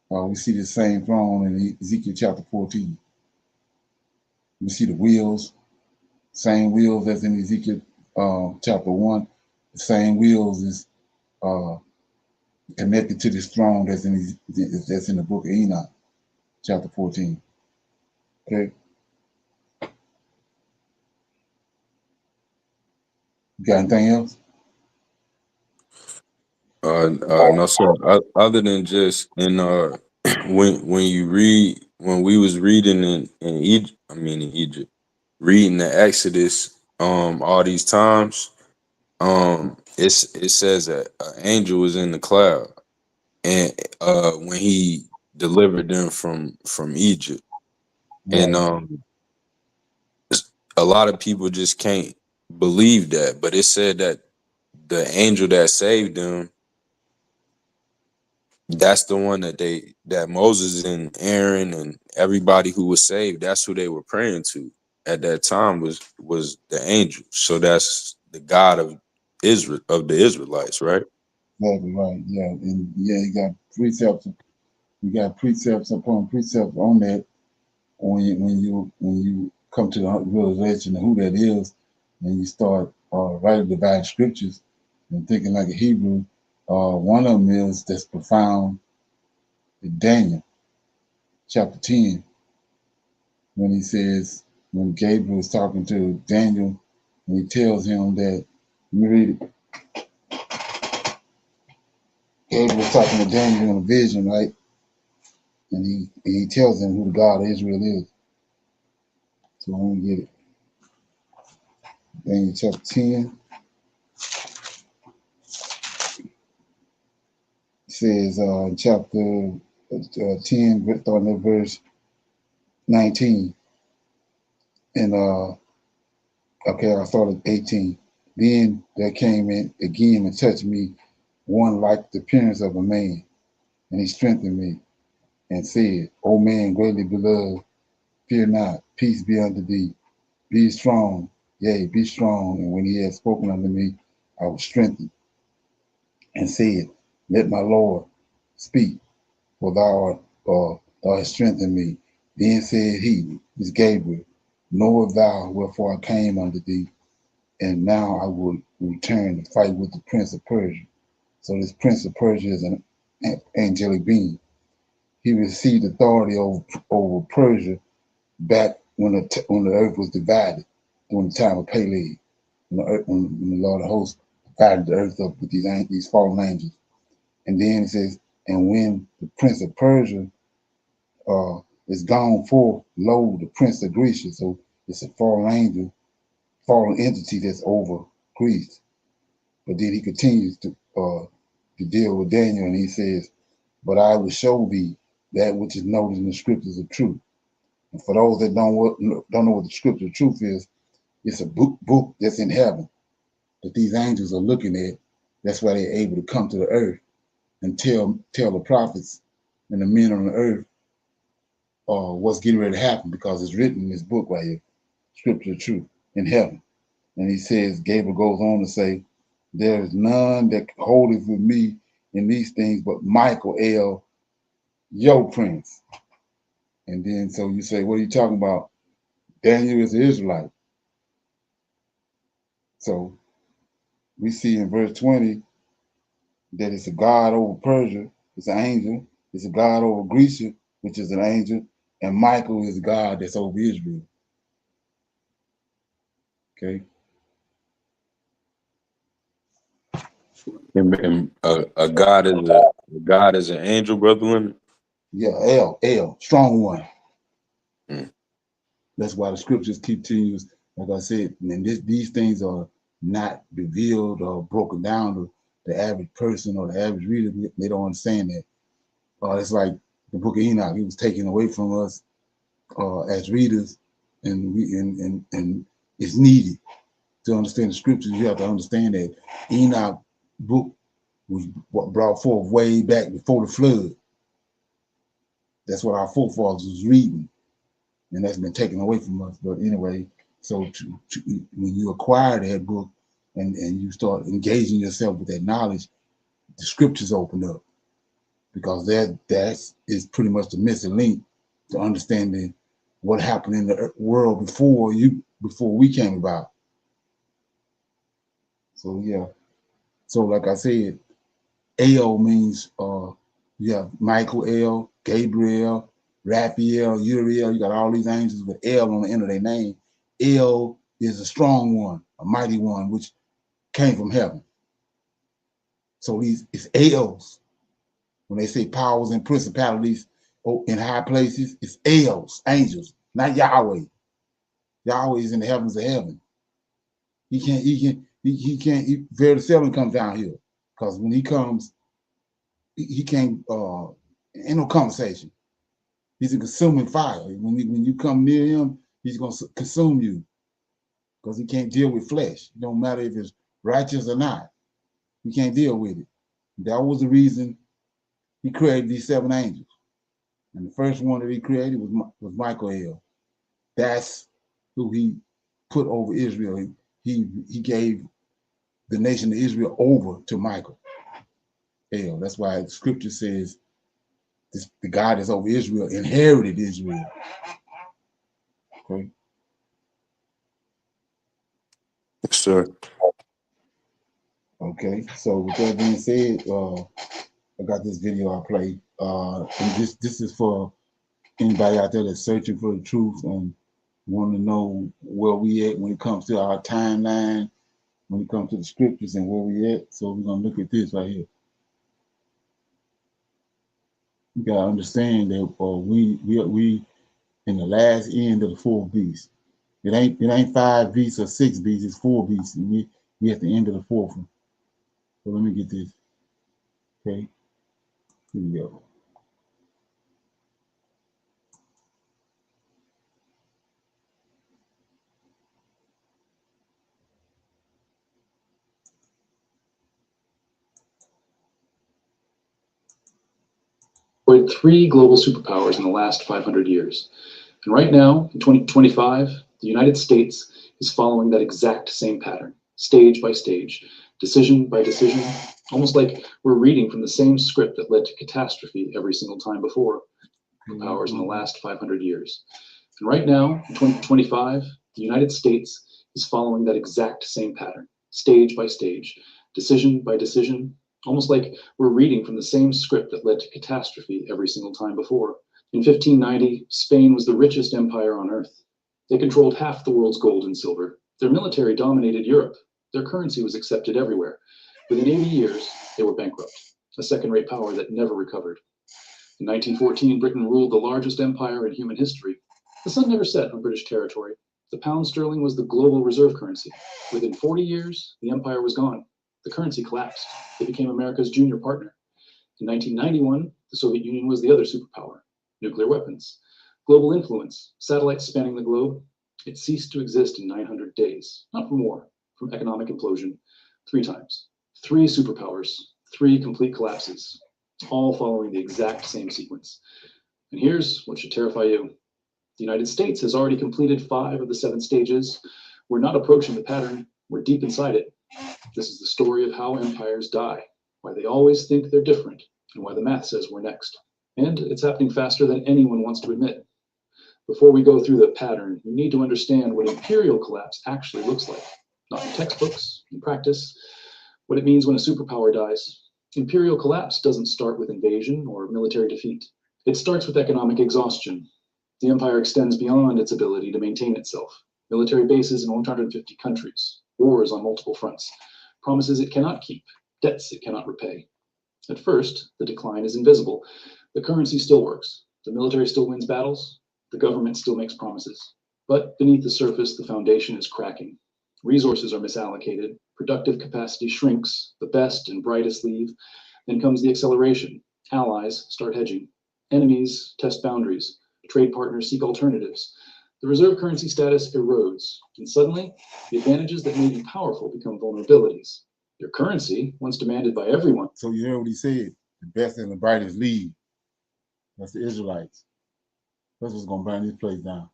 We see the same throne in Ezekiel chapter 14. We see the wheels, same wheels as in Ezekiel chapter 1. The same wheels is connected to this throne that's in the book of Enoch, chapter 14. Okay. You got anything else? No, sir. Other than just when we was reading in Egypt, in Egypt, reading the Exodus, all these times, it says that an angel was in the cloud, and when he delivered them from Egypt, Right. and a lot of people just can't believe that, but it said that the angel that saved them, that's the one that Moses and Aaron and everybody who was saved, that's who they were praying to at that time was the angel. So that's the God of Israel, of the Israelites, right? Exactly right. Yeah. And yeah, you got precepts upon precepts on that when you come to the realization of who that is, and you start writing divine scriptures and thinking like a Hebrew. One of them is that's profound in Daniel chapter 10, when he says, when Gabriel is talking to Daniel, and he tells him that, let me read it. Gabriel is talking to Daniel in a vision, right? And he tells him who the God of Israel is. So let me get it. Daniel chapter 10 says, chapter 10, starting at verse 19. And okay, I started 18. Then there came in again and touched me one like the appearance of a man, and he strengthened me, and said, O man greatly beloved, fear not, peace be unto thee. Be strong, yea, be strong. And when he had spoken unto me, I was strengthened, and said, Let my Lord speak, for thou hast strengthened me. Then said he, this Gabriel, knowest thou wherefore I came unto thee? And now I will return to fight with the prince of Persia. So this prince of Persia is an angelic being. He received authority over Persia back when the earth was divided during the time of Peleg, when the Lord of hosts divided the earth up with these fallen angels. And then it says, and when the prince of Persia is gone forth, lo, the prince of Greece. So it's a fallen angel, fallen entity that's over Greece. But then he continues to deal with Daniel, and he says, but I will show thee that which is noted in the scriptures of truth. And for those that don't know what the scripture of truth is, it's a book that's in heaven that these angels are looking at. That's why they're able to come to the earth and tell the prophets and the men on the earth what's getting ready to happen, because it's written in this book right here, scripture of truth, in heaven. And he says, Gabriel goes on to say, there is none that holdeth with me in these things but Michael, your prince. And then so you say, what are you talking about? Daniel is an Israelite. So we see in verse 20 that it's a God over Persia, it's an angel, it's a God over Greece, which is an angel, and Michael is God that's over Israel. Okay. And a God is an angel, brother Leonard? Yeah, strong one. Mm. That's why the scriptures keep telling you, like I said, and these things are not revealed or broken down to the average person or the average reader. They don't understand that. It's like the book of Enoch. It was taken away from us as readers, and it's needed to understand the scriptures. You have to understand that Enoch book was brought forth way back before the flood. That's what our forefathers was reading, and that's been taken away from us. But anyway, so when you acquire that book and you start engaging yourself with that knowledge, the scriptures open up, because that is pretty much the missing link to understanding what happened in the world before we came about. So yeah. So like I said, El means you have Michael El, Gabriel, Raphael, Uriel. You got all these angels with El on the end of their name. El is a strong one, a mighty one, which came from heaven. So it's Els. When they say powers and principalities in high places, it's Els, angels, not Yahweh. Yahweh is in the heavens of heaven. He very seldom comes down here, because when he comes, he can't. Ain't no conversation. He's a consuming fire. When you come near him, he's gonna consume you, because he can't deal with flesh. It don't matter if it's righteous or not. He can't deal with it. That was the reason he created these 7 angels. And the first one that he created was Michael. That's who he put over Israel. He gave the nation of Israel over to Michael. That's why the scripture says the God that's over Israel inherited Israel. Okay. Yes, sir. Okay. So with that being said, I got this video I played. And this is for anybody out there that's searching for the truth and want to know where we at when it comes to our timeline, when it comes to the scriptures and where we at. So we're gonna look at this right here. You gotta understand that we in the last end of the 4th beast. It ain't 5 beasts or 6 beasts. It's 4 beasts. And we at the end of the 4th one. So let me get this. Okay, here we go. We're at 3 global superpowers in the last 500 years. And right now, in 2025, the United States is following that exact same pattern, stage by stage, decision by decision, almost like we're reading from the same script that led to catastrophe every single time before. Powers in the last 500 years. And right now, in 2025, the United States is following that exact same pattern, stage by stage, decision by decision, almost like we're reading from the same script that led to catastrophe every single time before. In 1590, Spain was the richest empire on earth. They controlled half the world's gold and silver. Their military dominated Europe. Their currency was accepted everywhere. Within 80 years, they were bankrupt, a second-rate power that never recovered. In 1914, Britain ruled the largest empire in human history. The sun never set on British territory. The pound sterling was the global reserve currency. Within 40 years, the empire was gone. The currency collapsed. It became America's junior partner. In 1991, the Soviet Union was the other superpower. Nuclear weapons, global influence, satellites spanning the globe. It ceased to exist in 900 days, not from war, from economic implosion, 3 times. 3 superpowers, 3 complete collapses, all following the exact same sequence. And here's what should terrify you. The United States has already completed 5 of the 7 stages. We're not approaching the pattern, we're deep inside it. This is the story of how empires die, why they always think they're different, and why the math says we're next. And it's happening faster than anyone wants to admit. Before we go through the pattern, you need to understand what imperial collapse actually looks like. Not in textbooks, in practice, what it means when a superpower dies. Imperial collapse doesn't start with invasion or military defeat. It starts with economic exhaustion. The empire extends beyond its ability to maintain itself. Military bases in 150 countries, wars on multiple fronts, promises it cannot keep, debts it cannot repay. At first, the decline is invisible. The currency still works. The military still wins battles. The government still makes promises. But beneath the surface, the foundation is cracking. Resources are misallocated. Productive capacity shrinks. The best and brightest leave. Then comes the acceleration. Allies start hedging. Enemies test boundaries. Trade partners seek alternatives. The reserve currency status erodes. And suddenly, the advantages that made you powerful become vulnerabilities. Your currency, once demanded by everyone. So you heard what he said, the best and the brightest leave. That's the Israelites. That's what's going to burn this place down.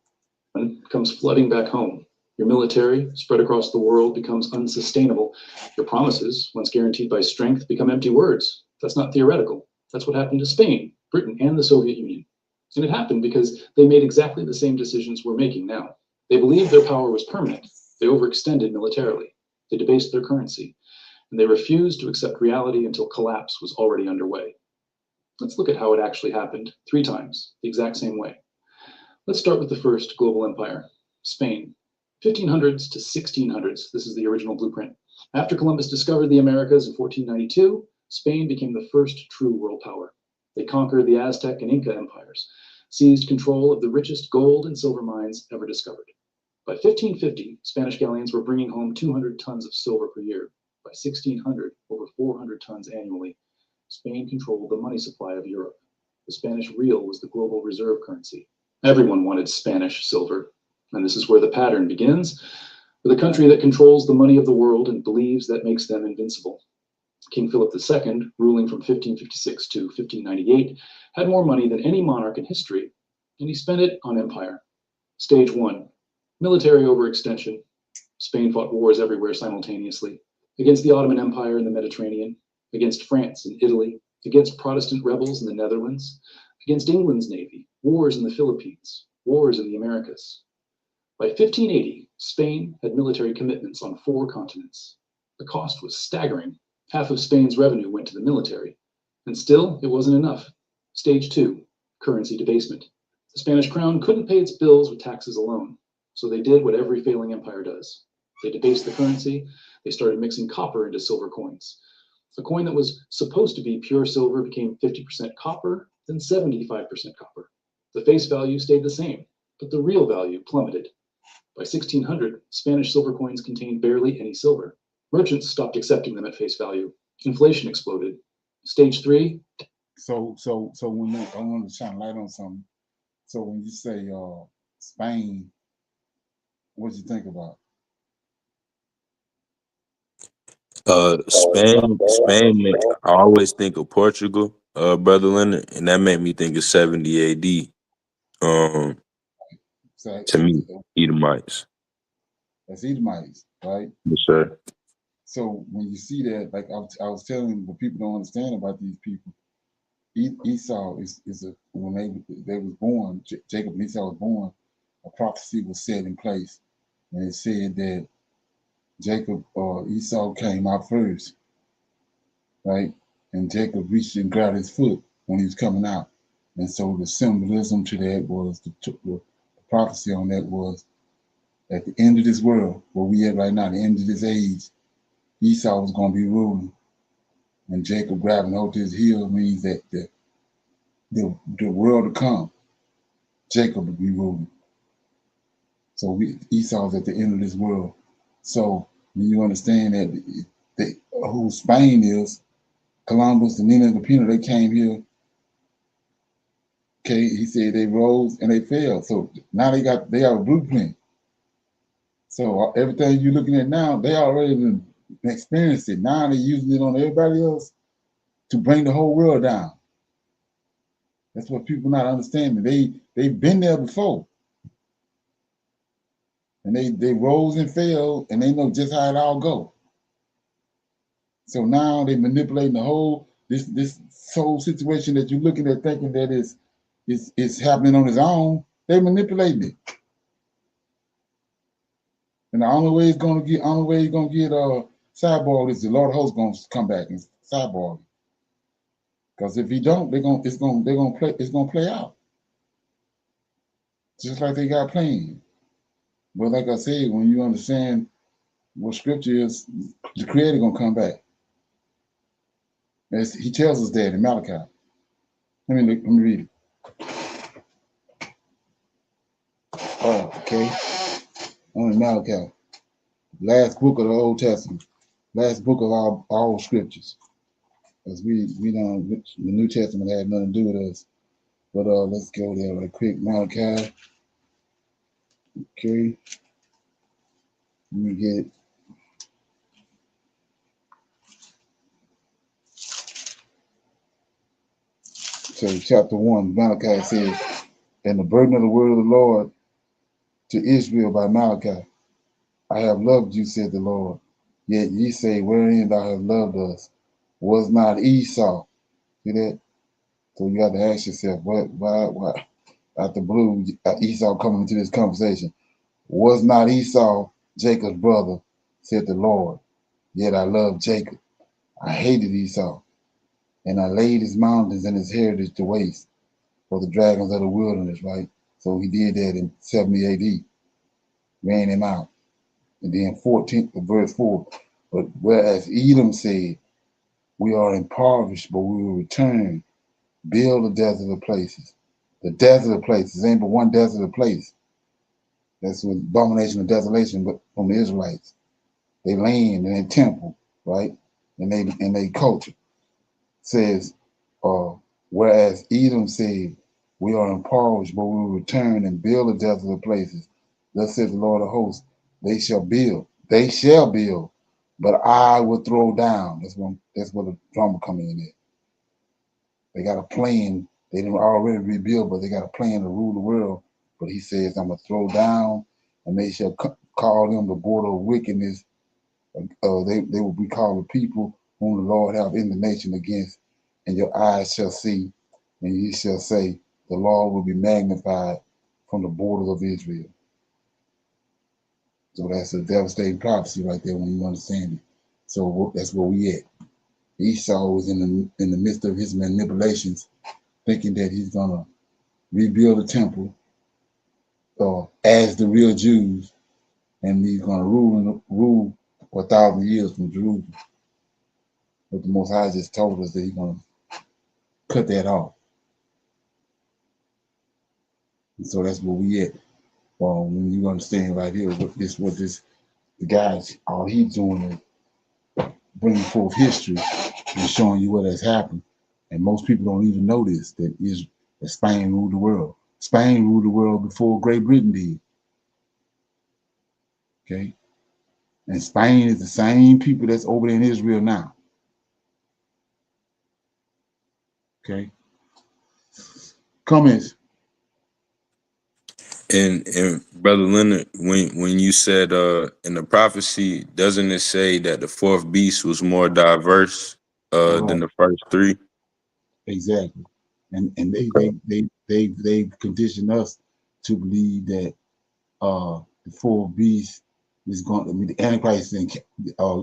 Comes flooding back home. Your military, spread across the world, becomes unsustainable. Your promises, once guaranteed by strength, become empty words. That's not theoretical. That's what happened to Spain, Britain, and the Soviet Union. And it happened because they made exactly the same decisions we're making now. They believed their power was permanent. They overextended militarily. They debased their currency. And they refused to accept reality until collapse was already underway. Let's look at how it actually happened 3 times, the exact same way. Let's start with the first global empire, Spain. 1500s to 1600s, this is the original blueprint. After Columbus discovered the Americas in 1492, Spain became the first true world power. They conquered the Aztec and Inca empires, seized control of the richest gold and silver mines ever discovered. By 1550, Spanish galleons were bringing home 200 tons of silver per year. By 1600, over 400 tons annually. Spain controlled the money supply of Europe. The Spanish real was the global reserve currency. Everyone wanted Spanish silver. And this is where the pattern begins, with a country that controls the money of the world and believes that makes them invincible. King Philip II, ruling from 1556 to 1598, had more money than any monarch in history, and he spent it on empire. Stage 1, military overextension. Spain fought wars everywhere simultaneously, against the Ottoman Empire in the Mediterranean, against France and Italy, against Protestant rebels in the Netherlands, against England's navy, wars in the Philippines, wars in the Americas. By 1580, Spain had military commitments on 4 continents. The cost was staggering. Half of Spain's revenue went to the military. And still, it wasn't enough. Stage 2, currency debasement. The Spanish crown couldn't pay its bills with taxes alone, so they did what every failing empire does. They debased the currency. They started mixing copper into silver coins. A coin that was supposed to be pure silver became 50% copper, then 75% copper. The face value stayed the same, but the real value plummeted. By 1600, Spanish silver coins contained barely any silver. Merchants stopped accepting them at face value. Inflation exploded. Stage 3. So when I want to shine light on something. So when you say Spain, what do you think about? Spain. I always think of Portugal. Brother Leonard, and that made me think of 70 AD. So To me, Edomites. that's Edomites, right? Yes, sir. So when you see that, like I was telling what people don't understand about these people, Esau is a when they was born, Jacob and Esau was born, a prophecy was set in place, and it said that Jacob or Esau came out first, right? And Jacob reached and grabbed his foot when he was coming out, and so the symbolism to that was the prophecy on that was at the end of this world, where we at right now, the end of this age, Esau was going to be ruling, and Jacob grabbing hold to his heel means that the world to come, Jacob will be ruling. So Esau's at the end of this world. So when you understand that who Spain is, Columbus and Nina and Pinto, they came here. Okay, he said they rose and they fell. So now they have a blueprint. So everything you're looking at now, they already been experienced it. Now they're using it on everybody else to bring the whole world down. That's what people not understanding. They've been there before. And they rose and fell and they know just how it all go. So now they manipulating the whole this whole situation that you're looking at thinking that it's happening on its own. They manipulating it. And the only way it's gonna get cyborg is the Lord of Hosts gonna come back and cyborg. Because if he don't, they're gonna play out. Just like they got planned. But like I said, when you understand what scripture is, the creator gonna come back. He tells us that in Malachi. Let me read it. Oh, okay. On Malachi, last book of the Old Testament, last book of all scriptures. Because we don't, the New Testament had nothing to do with us. But let's go there right quick. Malachi. Okay. Let me get it. So chapter 1, Malachi says, and the burden of the word of the Lord to Israel by Malachi. I have loved you, said the Lord. Yet ye say, wherein thou hast loved us? Was not Esau? See that? So you got to ask yourself, why out the blue, Esau coming into this conversation? Was not Esau Jacob's brother, said the Lord. Yet I loved Jacob. I hated Esau, and I laid his mountains and his heritage to waste for the dragons of the wilderness, right? So he did that in 70 AD, ran him out. And then 14, verse 4, but whereas Edom said, we are impoverished, but we will return, build the desolate places. The desolate places, ain't but one desolate place. That's what abomination of desolation, but from the Israelites. They land and they temple, right? And they culture. Says, whereas Edom said, we are impoverished, but we will return and build the desolate places. Thus says the Lord of hosts, they shall build, but I will throw down. That's where the drama come in at. They got a plan. They didn't already rebuild, but they got a plan to rule the world. But he says, I'm going to throw down, and they shall call them the border of wickedness. They will be called the people whom the Lord have indignation against, and your eyes shall see, and ye shall say, the Lord will be magnified from the borders of Israel. So that's a devastating prophecy right there when you understand it. So that's where we at. Esau was in the midst of his manipulations, thinking that he's gonna rebuild the temple as the real Jews, and he's gonna rule for 1,000 years from Jerusalem. But the Most High just told us that he's gonna cut that off. And so that's where we at. When you understand right here, the guys, all he's doing is bringing forth history and showing you what has happened. And most people don't even know this, that Spain ruled the world. Spain ruled the world before Great Britain did. Okay? And Spain is the same people that's over there in Israel now. Okay. Comments. And Brother Leonard, when you said in the prophecy, doesn't it say that the fourth beast was more diverse than the first three? Exactly. And they've conditioned us to believe that the fourth beast is going to be the Antichrist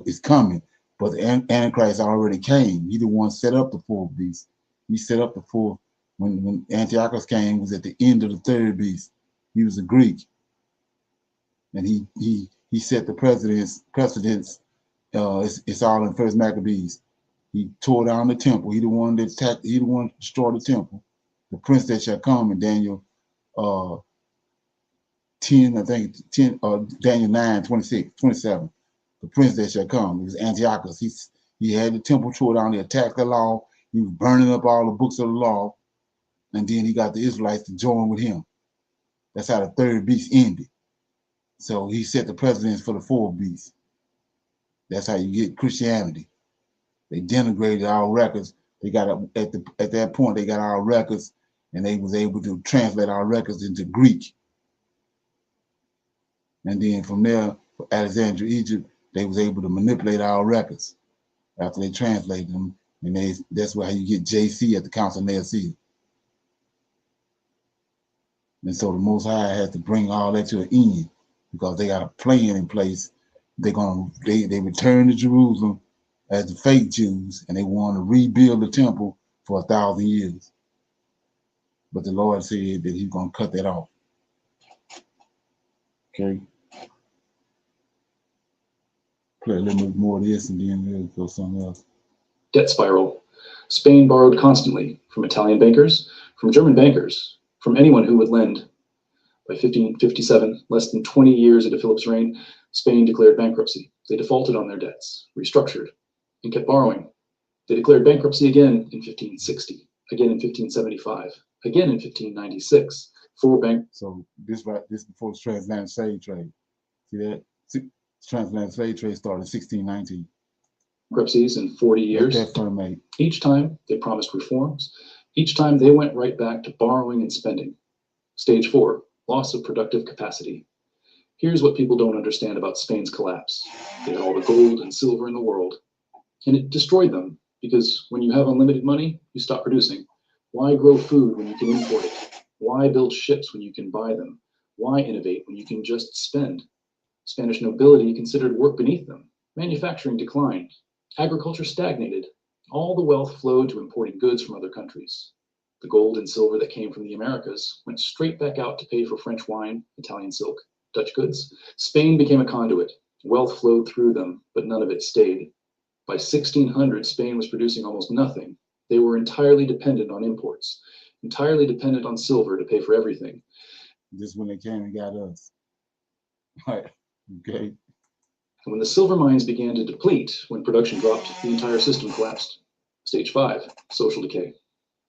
is coming, but the Antichrist already came. He the one set up the fourth beast. He set up the fourth when Antiochus came, was at the end of the third beast. He was a Greek, and he set the precedence. It's all in First Maccabees. He tore down the temple. He the one that attacked. He the one that destroyed the temple. The prince that shall come in Daniel 10, I think 10, Daniel 9, 26, 27. The prince that shall come. It was Antiochus. He had the temple tore down. He attacked the law. He was burning up all the books of the law. And then he got the Israelites to join with him. That's how the third beast ended. So he set the precedence for the fourth beast. That's how you get Christianity. They denigrated our records. They got at that point they got our records, and they was able to translate our records into Greek. And then from there, for Alexandria, Egypt, they was able to manipulate our records after they translated them, and that's why you get JC at the Council of Nicaea. And so the Most High had to bring all that to an end because they got a plan in place. They return to Jerusalem as the fake Jews, and they want to rebuild the temple for 1,000 years. But the Lord said that he's going to cut that off. Okay. Play a little bit more of this and then we'll go something else. Debt spiral. Spain borrowed constantly from Italian bankers, from German bankers, from anyone who would lend. By 1557, less than 20 years into Philip's reign, Spain declared bankruptcy. They defaulted on their debts, restructured, and kept borrowing. They declared bankruptcy again in 1560, again in 1575, again in 1596. So this before the transatlantic slave trade. See that? Transatlantic slave trade started in 1619. Bankruptcies in 40 years. Each time they promised reforms. Each time they went right back to borrowing and spending. Stage 4, loss of productive capacity. Here's what people don't understand about Spain's collapse. They had all the gold and silver in the world, and it destroyed them because when you have unlimited money, you stop producing. Why grow food when you can import it? Why build ships when you can buy them? Why innovate when you can just spend? Spanish nobility considered work beneath them. Manufacturing declined. Agriculture stagnated. All the wealth flowed to importing goods from other countries. The gold and silver that came from the Americas went straight back out to pay for French wine, Italian silk, Dutch goods. Spain became a conduit. Wealth flowed through them, but none of it stayed. By 1600, Spain was producing almost nothing. They were entirely dependent on imports, entirely dependent on silver to pay for everything. Just when they came and got us. Right. Okay. And when the silver mines began to deplete, when production dropped, the entire system collapsed. Stage 5, social decay.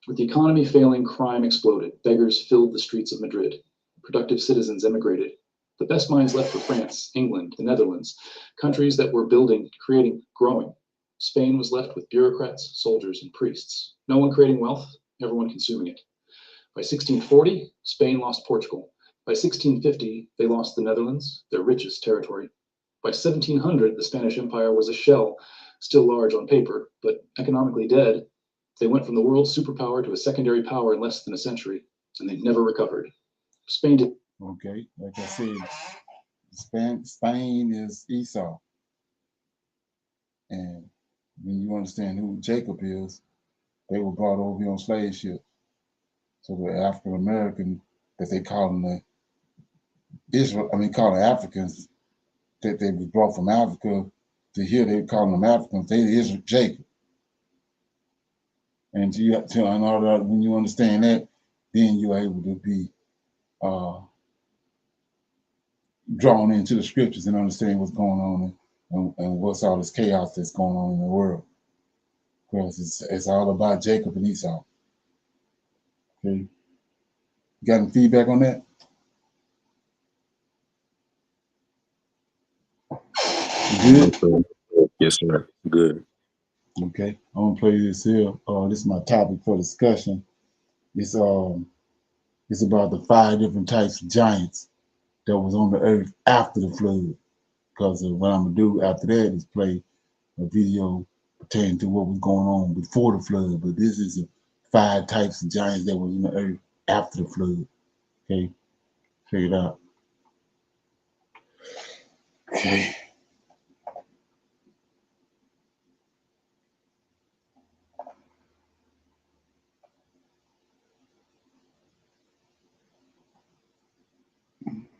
With the economy failing, crime exploded. Beggars filled the streets of Madrid. Productive citizens emigrated. The best minds left for France, England, the Netherlands, countries that were building, creating, growing. Spain was left with bureaucrats, soldiers, and priests. No one creating wealth, everyone consuming it. By 1640, Spain lost Portugal. By 1650, they lost the Netherlands, their richest territory. By 1700, the Spanish Empire was a shell, still large on paper, but economically dead. They went from the world's superpower to a secondary power in less than a century, and they've never recovered. Spain did. Okay, like I said, Spain is Esau. And when you understand who Jacob is, they were brought over here on slave ships. So the African American that they call them call them Africans, that they was brought from Africa to here, they call them Africans. They is Jacob. And in order, when you understand that, then you're able to be drawn into the scriptures and understand what's going on and what's all this chaos that's going on in the world. Because it's all about Jacob and Esau. Okay. You got any feedback on that? You good? Yes, sir. Good. Okay, I'm gonna play this here. This is my topic for discussion. It's about the 5 different types of giants that was on the earth after the flood. Because what I'm gonna do after that is play a video pertaining to what was going on before the flood. But this is the 5 types of giants that was in the earth after the flood. Okay, check it out. Okay.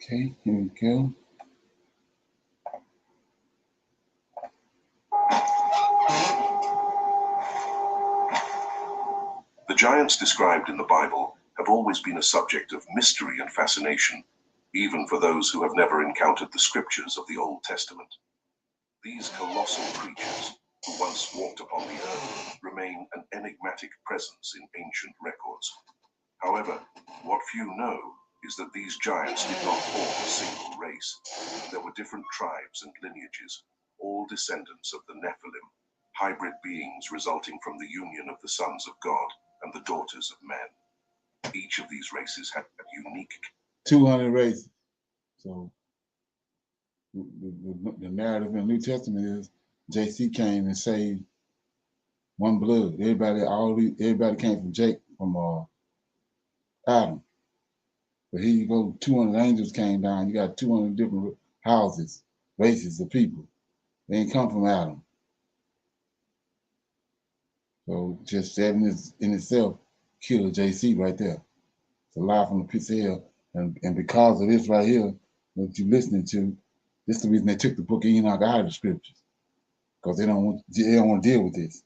Okay, here we go. The giants described in the Bible have always been a subject of mystery and fascination, even for those who have never encountered the scriptures of the Old Testament. These colossal creatures, who once walked upon the earth, remain an enigmatic presence in ancient records. However, what few know is that these giants did not form a single race. There were different tribes and lineages, all descendants of the Nephilim, hybrid beings resulting from the union of the sons of God and the daughters of men. Each of these races had a unique 200 races. So the narrative in the New Testament is JC came and saved one blood. Everybody came from Adam. But here you go, 200 angels came down. You got 200 different houses, races of people. They ain't come from Adam. So just that in itself killed JC right there. It's a lie from the pits of hell. And because of this right here, what you're listening to, this is the reason they took the book of Enoch out of the scriptures. Because they don't want to deal with this.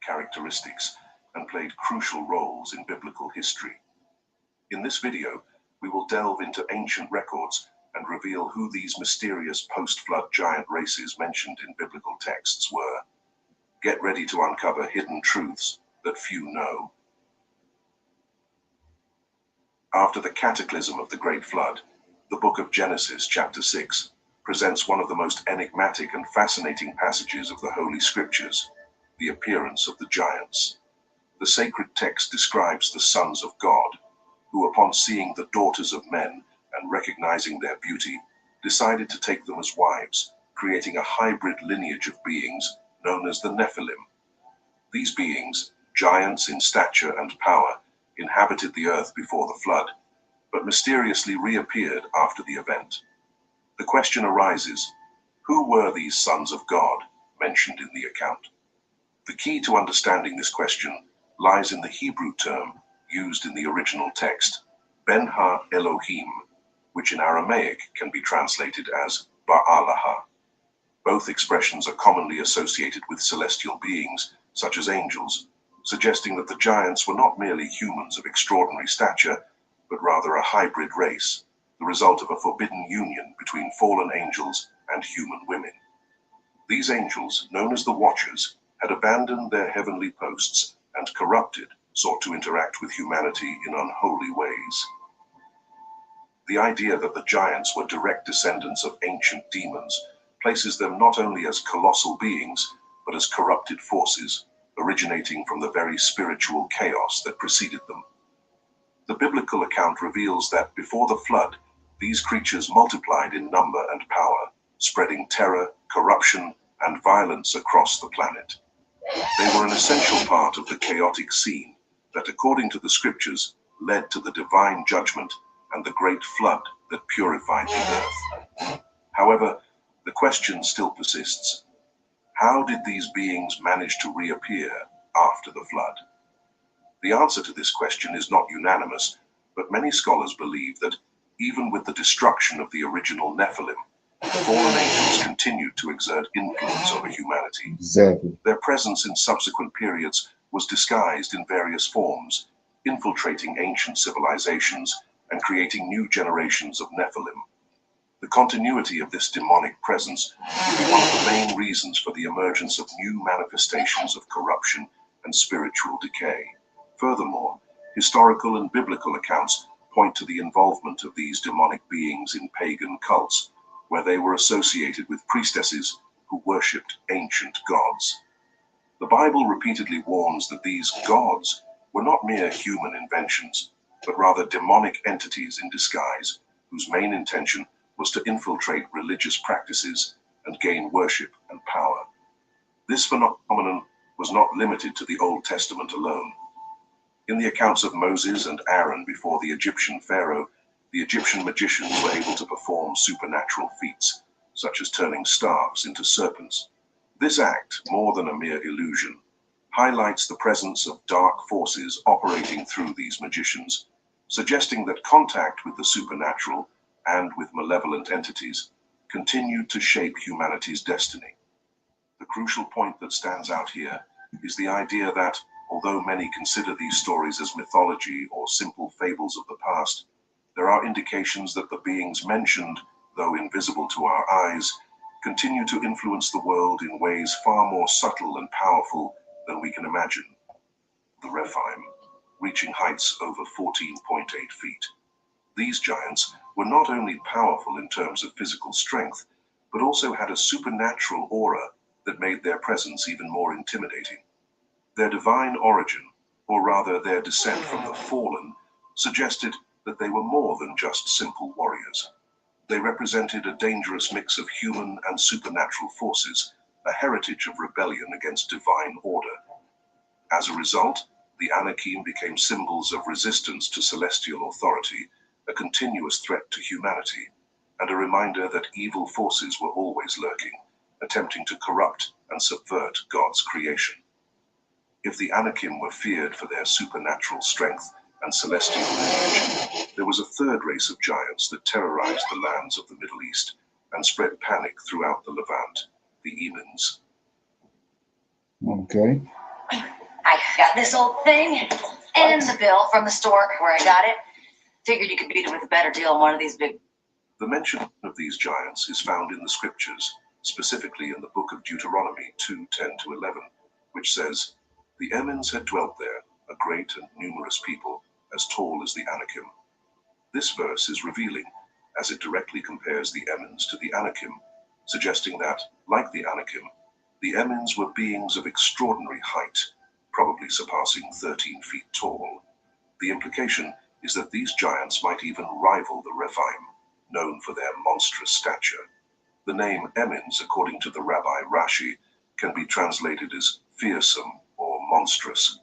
Characteristics and played crucial roles in biblical history. In this video, we will delve into ancient records and reveal who these mysterious post-flood giant races mentioned in biblical texts were. Get ready to uncover hidden truths that few know. After the cataclysm of the Great Flood, the book of Genesis, chapter 6, presents one of the most enigmatic and fascinating passages of the Holy Scriptures, the appearance of the giants. The sacred text describes the sons of God, who upon seeing the daughters of men and recognizing their beauty, decided to take them as wives, creating a hybrid lineage of beings known as the Nephilim. These beings, giants in stature and power, inhabited the earth before the flood, but mysteriously reappeared after the event. The question arises, who were these sons of God mentioned in the account? The key to understanding this question lies in the Hebrew term used in the original text, Ben Ha-Elohim, which in Aramaic can be translated as Ba'alaha. Both expressions are commonly associated with celestial beings, such as angels, suggesting that the giants were not merely humans of extraordinary stature, but rather a hybrid race, the result of a forbidden union between fallen angels and human women. These angels, known as the Watchers, had abandoned their heavenly posts and corrupted, sought to interact with humanity in unholy ways. The idea that the giants were direct descendants of ancient demons places them not only as colossal beings, but as corrupted forces, originating from the very spiritual chaos that preceded them. The biblical account reveals that before the flood, these creatures multiplied in number and power, spreading terror, corruption, and violence across the planet. They were an essential part of the chaotic scene that, according to the scriptures, led to the divine judgment and the great flood that purified the earth. However, the question still persists. How did these beings manage to reappear after the flood? The answer to this question is not unanimous, but many scholars believe that even with the destruction of the original Nephilim, fallen angels continued to exert influence over humanity. Exactly. Their presence in subsequent periods was disguised in various forms, infiltrating ancient civilizations and creating new generations of Nephilim. The continuity of this demonic presence would be one of the main reasons for the emergence of new manifestations of corruption and spiritual decay. Furthermore, historical and biblical accounts point to the involvement of these demonic beings in pagan cults, where they were associated with priestesses who worshipped ancient gods. The Bible repeatedly warns that these gods were not mere human inventions, but rather demonic entities in disguise, whose main intention was to infiltrate religious practices and gain worship and power. This phenomenon was not limited to the Old Testament alone. In the accounts of Moses and Aaron before the Egyptian Pharaoh, the Egyptian magicians were able to perform supernatural feats, such as turning staffs into serpents. This act, more than a mere illusion, highlights the presence of dark forces operating through these magicians, suggesting that contact with the supernatural and with malevolent entities continued to shape humanity's destiny. The crucial point that stands out here is the idea that, although many consider these stories as mythology or simple fables of the past, there are indications that the beings mentioned, though invisible to our eyes, continue to influence the world in ways far more subtle and powerful than we can imagine. The Rephaim, reaching heights over 14.8 feet. These giants were not only powerful in terms of physical strength, but also had a supernatural aura that made their presence even more intimidating. Their divine origin, or rather their descent from the fallen, suggested that they were more than just simple warriors. They represented a dangerous mix of human and supernatural forces, a heritage of rebellion against divine order. As a result, the Anakim became symbols of resistance to celestial authority, a continuous threat to humanity, and a reminder that evil forces were always lurking, attempting to corrupt and subvert God's creation. If the Anakim were feared for their supernatural strength and celestial lineage, there was a third race of giants that terrorized the lands of the Middle East and spread panic throughout the Levant, the Emins. Okay. I got this old thing and the bill from the store where I got it. Figured you could beat it with a better deal on one of these big... The mention of these giants is found in the scriptures, specifically in the book of Deuteronomy 2:10-11, which says, "The Emins had dwelt there, a great and numerous people, as tall as the Anakim." This verse is revealing, as it directly compares the Emins to the Anakim, suggesting that, like the Anakim, the Emins were beings of extraordinary height, probably surpassing 13 feet tall. The implication is that these giants might even rival the Rephaim, known for their monstrous stature. The name Emins, according to the Rabbi Rashi, can be translated as fearsome or monstrous,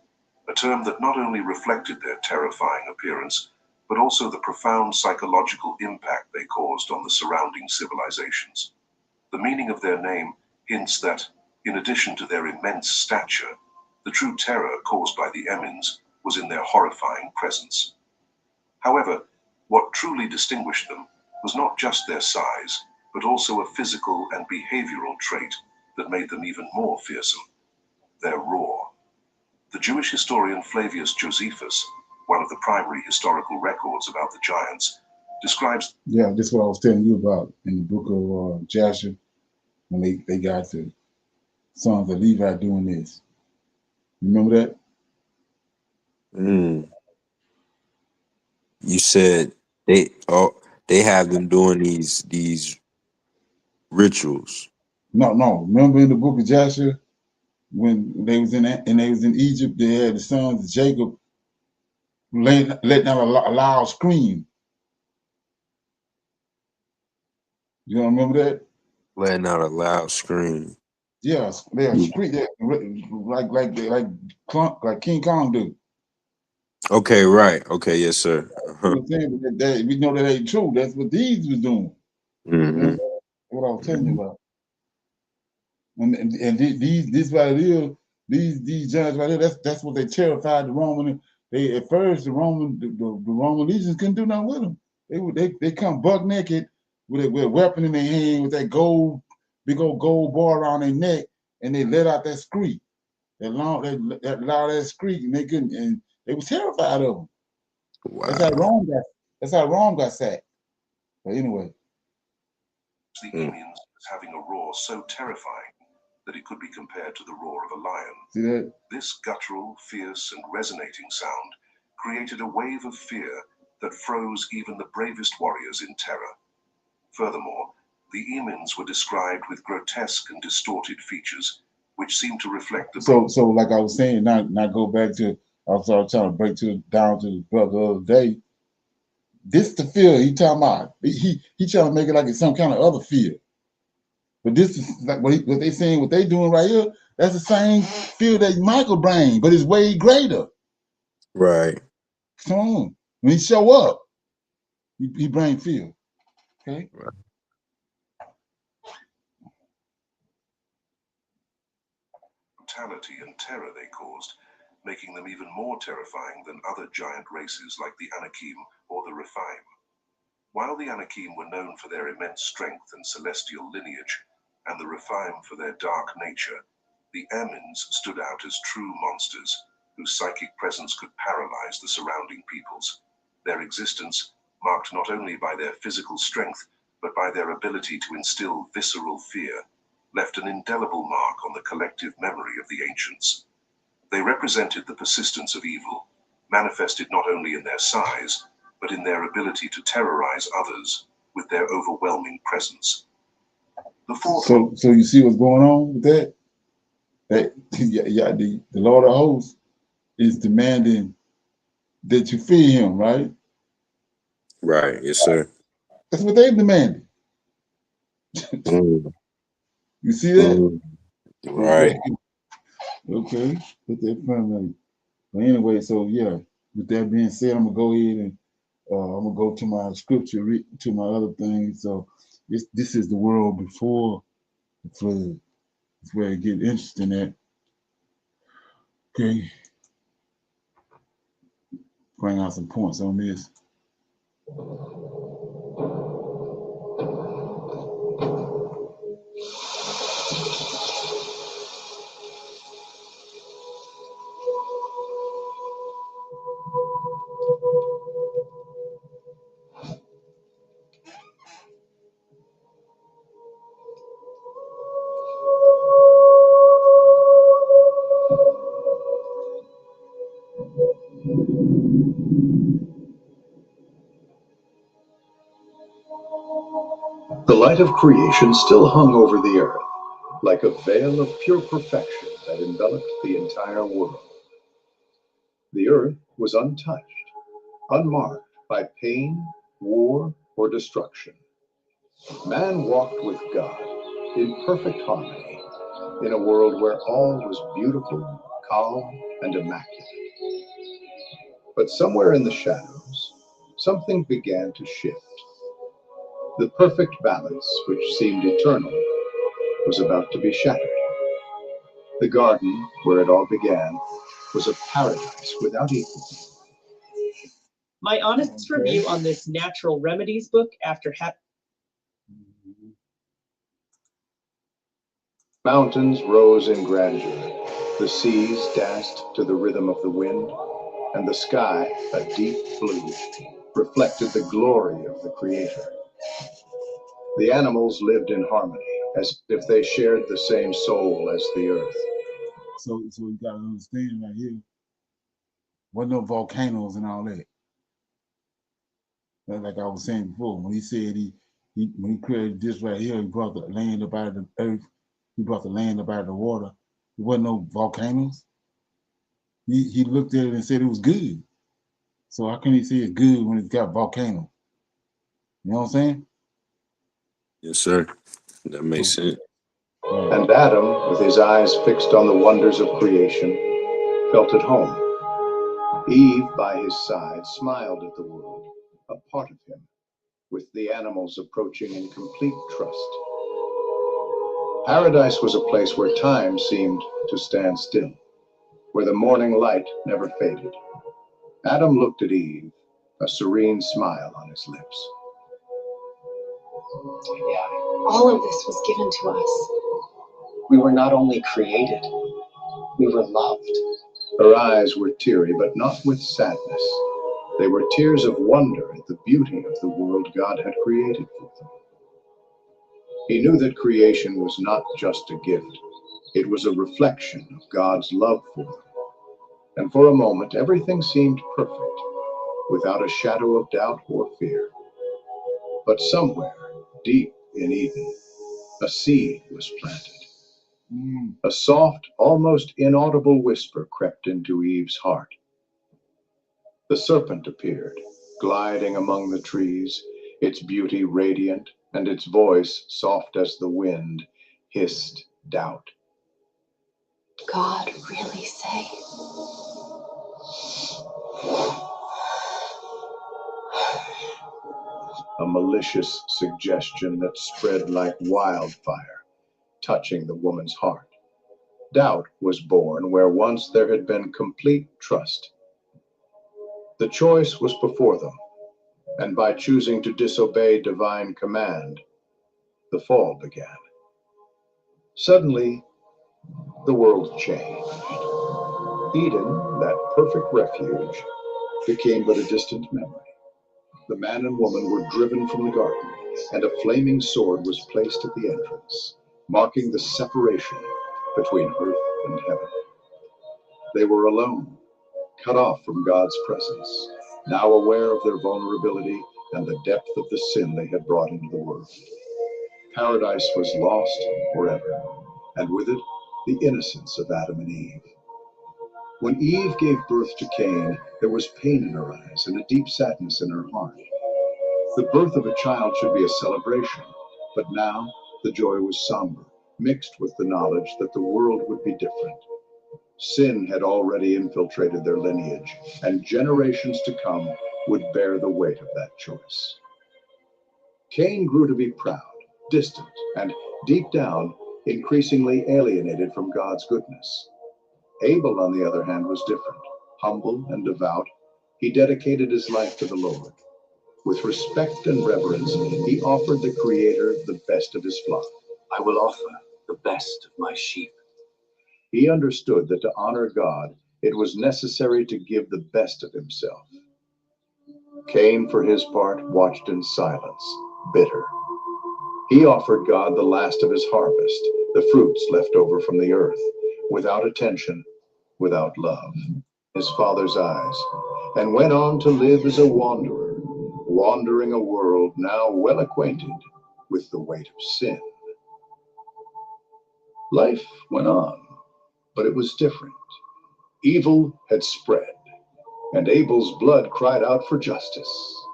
a term that not only reflected their terrifying appearance, but also the profound psychological impact they caused on the surrounding civilizations. The meaning of their name hints that, in addition to their immense stature, the true terror caused by the Emins was in their horrifying presence. However, what truly distinguished them was not just their size, but also a physical and behavioral trait that made them even more fearsome: their roar. The Jewish historian Flavius Josephus, one of the primary historical records about the giants, describes... Yeah, this is what I was telling you about in the book of Jasher, when they got the sons of Levi doing this. Remember that? You said they have them doing these rituals. No. Remember in the book of Jasher, when they was in Egypt, they had the sons of Jacob letting out a loud scream. You don't remember that? Letting out a loud scream. Yes, they scream like King Kong do. Okay, right. Okay, yes, sir. You know what I'm saying? But we know that ain't true. That's what these was doing. That's what I was telling you about. And these right here, these giants right here, that's what they terrified the Roman. They at first the Roman legions couldn't do nothing with them. They come buck naked with a weapon in their hand with that big old gold bar around their neck, and they let out that screech, that loud screech, and they couldn't, and they was terrified of them. Wow. That's how Rome got sacked. But anyway, the Emins as having a roar so terrifying that it could be compared to the roar of a lion. See that? This guttural, fierce, and resonating sound created a wave of fear that froze even the bravest warriors in terror. Furthermore, The Emins were described with grotesque and distorted features, which seemed to reflect the... So like I was saying, not go back to, I was trying to break down to the brother the other day. This the fear he talking about. He trying to make it like it's some kind of other fear. But this is like what they saying, what they doing right here, that's the same fear that Michael bring, but it's way greater. Right. Come on. When he show up, he bring fear. Okay? Right. Brutality and terror they caused, making them even more terrifying than other giant races like the Anakim or the Rephaim. While the Anakim were known for their immense strength and celestial lineage, and the Rephaim for their dark nature, the Emins stood out as true monsters, whose psychic presence could paralyze the surrounding peoples. Their existence, marked not only by their physical strength, but by their ability to instill visceral fear, left an indelible mark on the collective memory of the ancients. They represented the persistence of evil, manifested not only in their size, but in their ability to terrorize others with their overwhelming presence. The fourth... So you see what's going on with that? The Lord of hosts is demanding that you fear him, right? Right. Yes, sir. That's what they demanded. You see that? Right. Okay. Put that front. But anyway, so yeah. With that being said, I'm gonna go ahead and I'm gonna go to my scripture, to my other things. So this is the world before the flood. That's where it gets interesting at. Okay. Bring out some points on this. The light of creation still hung over the earth, like a veil of pure perfection that enveloped the entire world. The earth was untouched, unmarked by pain, war, or destruction. Man walked with God in perfect harmony, in a world where all was beautiful, calm, and immaculate. But somewhere in the shadows, something began to shift. The perfect balance, which seemed eternal, was about to be shattered. The garden, where it all began, was a paradise without equal. My honest review on this natural remedies book after Mountains rose in grandeur, the seas danced to the rhythm of the wind, and the sky, a deep blue, reflected the glory of the Creator. The animals lived in harmony, as if they shared the same soul as the earth. So you gotta understand right here. Wasn't no volcanoes and all that. Like I was saying before, when he said when he created this right here, he brought the land up out of the earth. He brought the land up out of the water. There wasn't no volcanoes. He looked at it and said it was good. So how can he say it's good when it's got volcanoes? You know what I'm saying? Yes, sir. That makes sense. And Adam, with his eyes fixed on the wonders of creation, felt at home. Eve, by his side, smiled at the world, a part of him, with the animals approaching in complete trust. Paradise was a place where time seemed to stand still, where the morning light never faded. Adam looked at Eve, a serene smile on his lips. All of this was given to us. We were not only created, we were loved. Her eyes were teary, but not with sadness. They were tears of wonder at the beauty of the world God had created for them. He knew that creation was not just a gift. It was a reflection of God's love for them. And for a moment, everything seemed perfect, without a shadow of doubt or fear. But somewhere, deep in Eden, a seed was planted. A soft, almost inaudible whisper crept into Eve's heart. The serpent appeared, gliding among the trees, its beauty radiant and its voice soft as the wind, hissed doubt. God really say? A malicious suggestion that spread like wildfire, touching the woman's heart. Doubt was born where once there had been complete trust. The choice was before them, and by choosing to disobey divine command, the fall began. Suddenly, the world changed. Eden, that perfect refuge, became but a distant memory. The man and woman were driven from the garden, and a flaming sword was placed at the entrance, marking the separation between earth and heaven. They were alone, cut off from God's presence, now aware of their vulnerability and the depth of the sin they had brought into the world. Paradise was lost forever, and with it, the innocence of Adam and Eve. When Eve gave birth to Cain, there was pain in her eyes and a deep sadness in her heart. The birth of a child should be a celebration, but now the joy was somber, mixed with the knowledge that the world would be different. Sin had already infiltrated their lineage, and generations to come would bear the weight of that choice. Cain grew to be proud, distant, and deep down, increasingly alienated from God's goodness. Abel, on the other hand, was different. Humble and devout, he dedicated his life to the Lord. With respect and reverence, he offered the Creator the best of his flock. I will offer the best of my sheep. He understood that to honor God, it was necessary to give the best of himself. Cain, for his part, watched in silence, bitter. He offered God the last of his harvest, the fruits left over from the earth, without attention, without love, his father's eyes, and went on to live as a wanderer, wandering a world now well acquainted with the weight of sin. Life went on, but it was different. Evil had spread, and Abel's blood cried out for justice.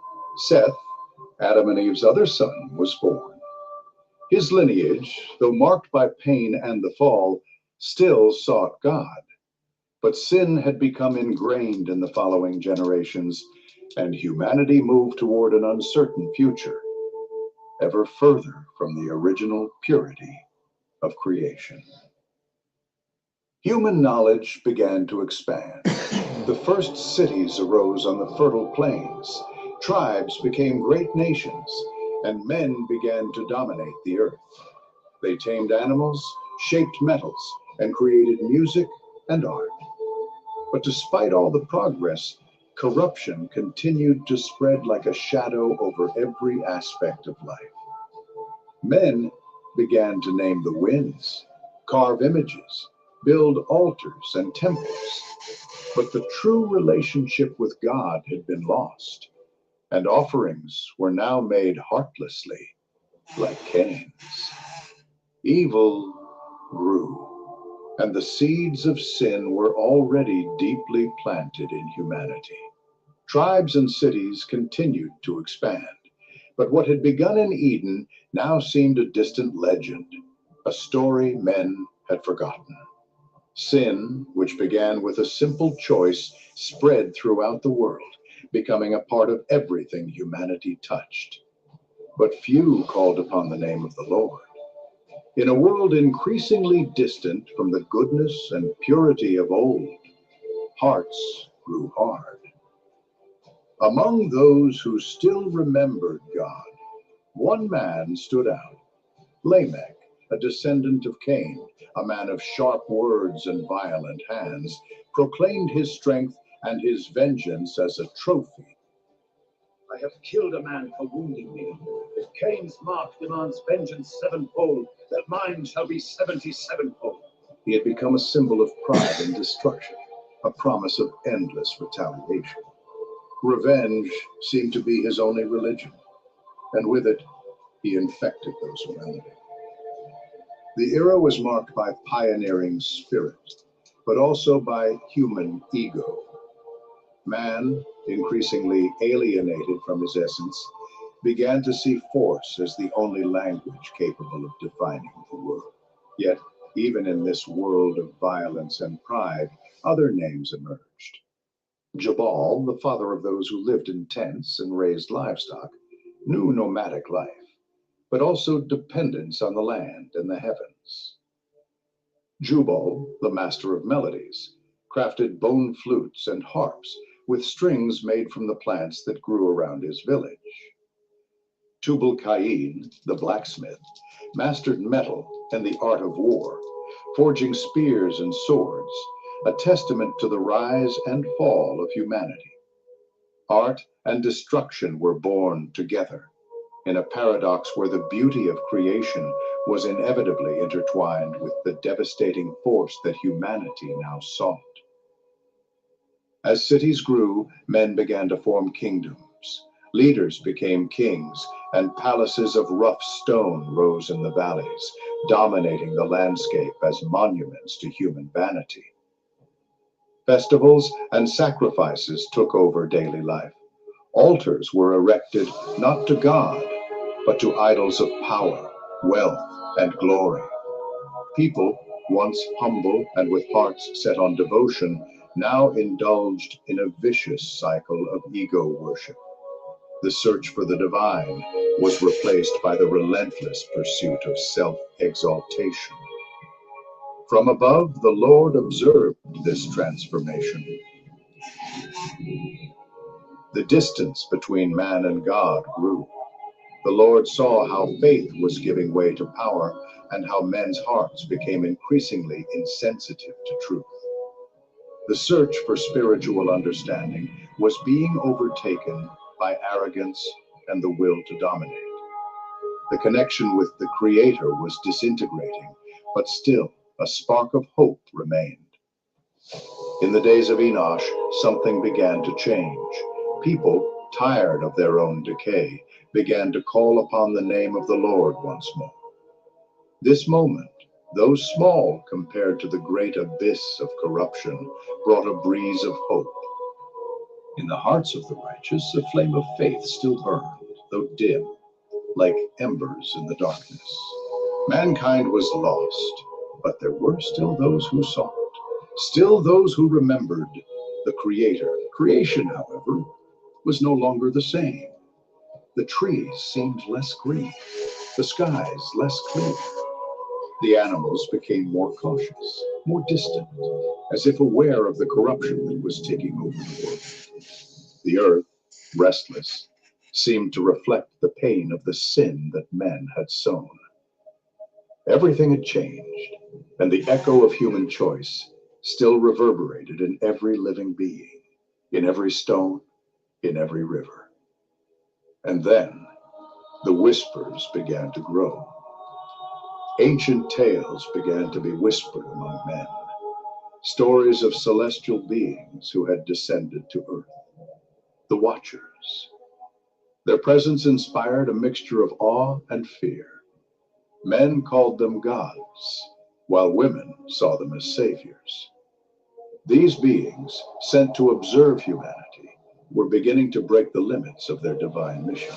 Seth, Adam and Eve's other son, was born. His lineage, though marked by pain and the fall, still sought God. But sin had become ingrained in the following generations, and humanity moved toward an uncertain future, ever further from the original purity of creation. Human knowledge began to expand. The first cities arose on the fertile plains. Tribes became great nations, and men began to dominate the earth. They tamed animals, shaped metals, and created music and art. But despite all the progress, corruption continued to spread like a shadow over every aspect of life. Men began to name the winds, carve images, build altars and temples. But the true relationship with God had been lost, and offerings were now made heartlessly, like Cain's. Evil grew, and the seeds of sin were already deeply planted in humanity. Tribes and cities continued to expand, but what had begun in Eden now seemed a distant legend, a story men had forgotten. Sin, which began with a simple choice, spread throughout the world, becoming a part of everything humanity touched. But few called upon the name of the Lord. In a world increasingly distant from the goodness and purity of old, hearts grew hard. Among those who still remembered God, one man stood out, Lamech, a descendant of Cain, a man of sharp words and violent hands, proclaimed his strength and his vengeance as a trophy. I have killed a man for wounding me. If Cain's mark demands vengeance sevenfold, that mine shall be 77-fold. He had become a symbol of pride and destruction, a promise of endless retaliation. Revenge seemed to be his only religion, and with it, he infected those around him. The era was marked by pioneering spirit, but also by human ego. Man, increasingly alienated from his essence, began to see force as the only language capable of defining the world. Yet, even in this world of violence and pride, other names emerged. Jabal, the father of those who lived in tents and raised livestock, knew nomadic life, but also dependence on the land and the heavens. Jubal, the master of melodies, crafted bone flutes and harps with strings made from the plants that grew around his village. Tubal-Cain, the blacksmith, mastered metal and the art of war, forging spears and swords, a testament to the rise and fall of humanity. Art and destruction were born together, in a paradox where the beauty of creation was inevitably intertwined with the devastating force that humanity now sought. As cities grew, men began to form kingdoms. Leaders became kings, and palaces of rough stone rose in the valleys, dominating the landscape as monuments to human vanity. Festivals and sacrifices took over daily life. Altars were erected not to God, but to idols of power, wealth, and glory. People, once humble and with hearts set on devotion, now indulged in a vicious cycle of ego worship. The search for the divine was replaced by the relentless pursuit of self-exaltation. From above, the Lord observed this transformation. The distance between man and God grew. The Lord saw how faith was giving way to power and how men's hearts became increasingly insensitive to truth. The search for spiritual understanding was being overtaken by arrogance and the will to dominate. The connection with the Creator was disintegrating, but still a spark of hope remained. In the days of Enosh, something began to change. People, tired of their own decay, began to call upon the name of the Lord once more. This moment, though small compared to the great abyss of corruption, brought a breeze of hope. In the hearts of the righteous, a flame of faith still burned, though dim, like embers in the darkness. Mankind was lost, but there were still those who sought, still those who remembered the Creator. Creation, however, was no longer the same. The trees seemed less green, the skies less clear. The animals became more cautious, more distant, as if aware of the corruption that was taking over the world. The earth, restless, seemed to reflect the pain of the sin that men had sown. Everything had changed, and the echo of human choice still reverberated in every living being, in every stone, in every river. And then the whispers began to grow. Ancient tales began to be whispered among men, stories of celestial beings who had descended to earth, the Watchers. Their presence inspired a mixture of awe and fear. Men called them gods, while women saw them as saviors. These beings, sent to observe humanity, were beginning to break the limits of their divine mission.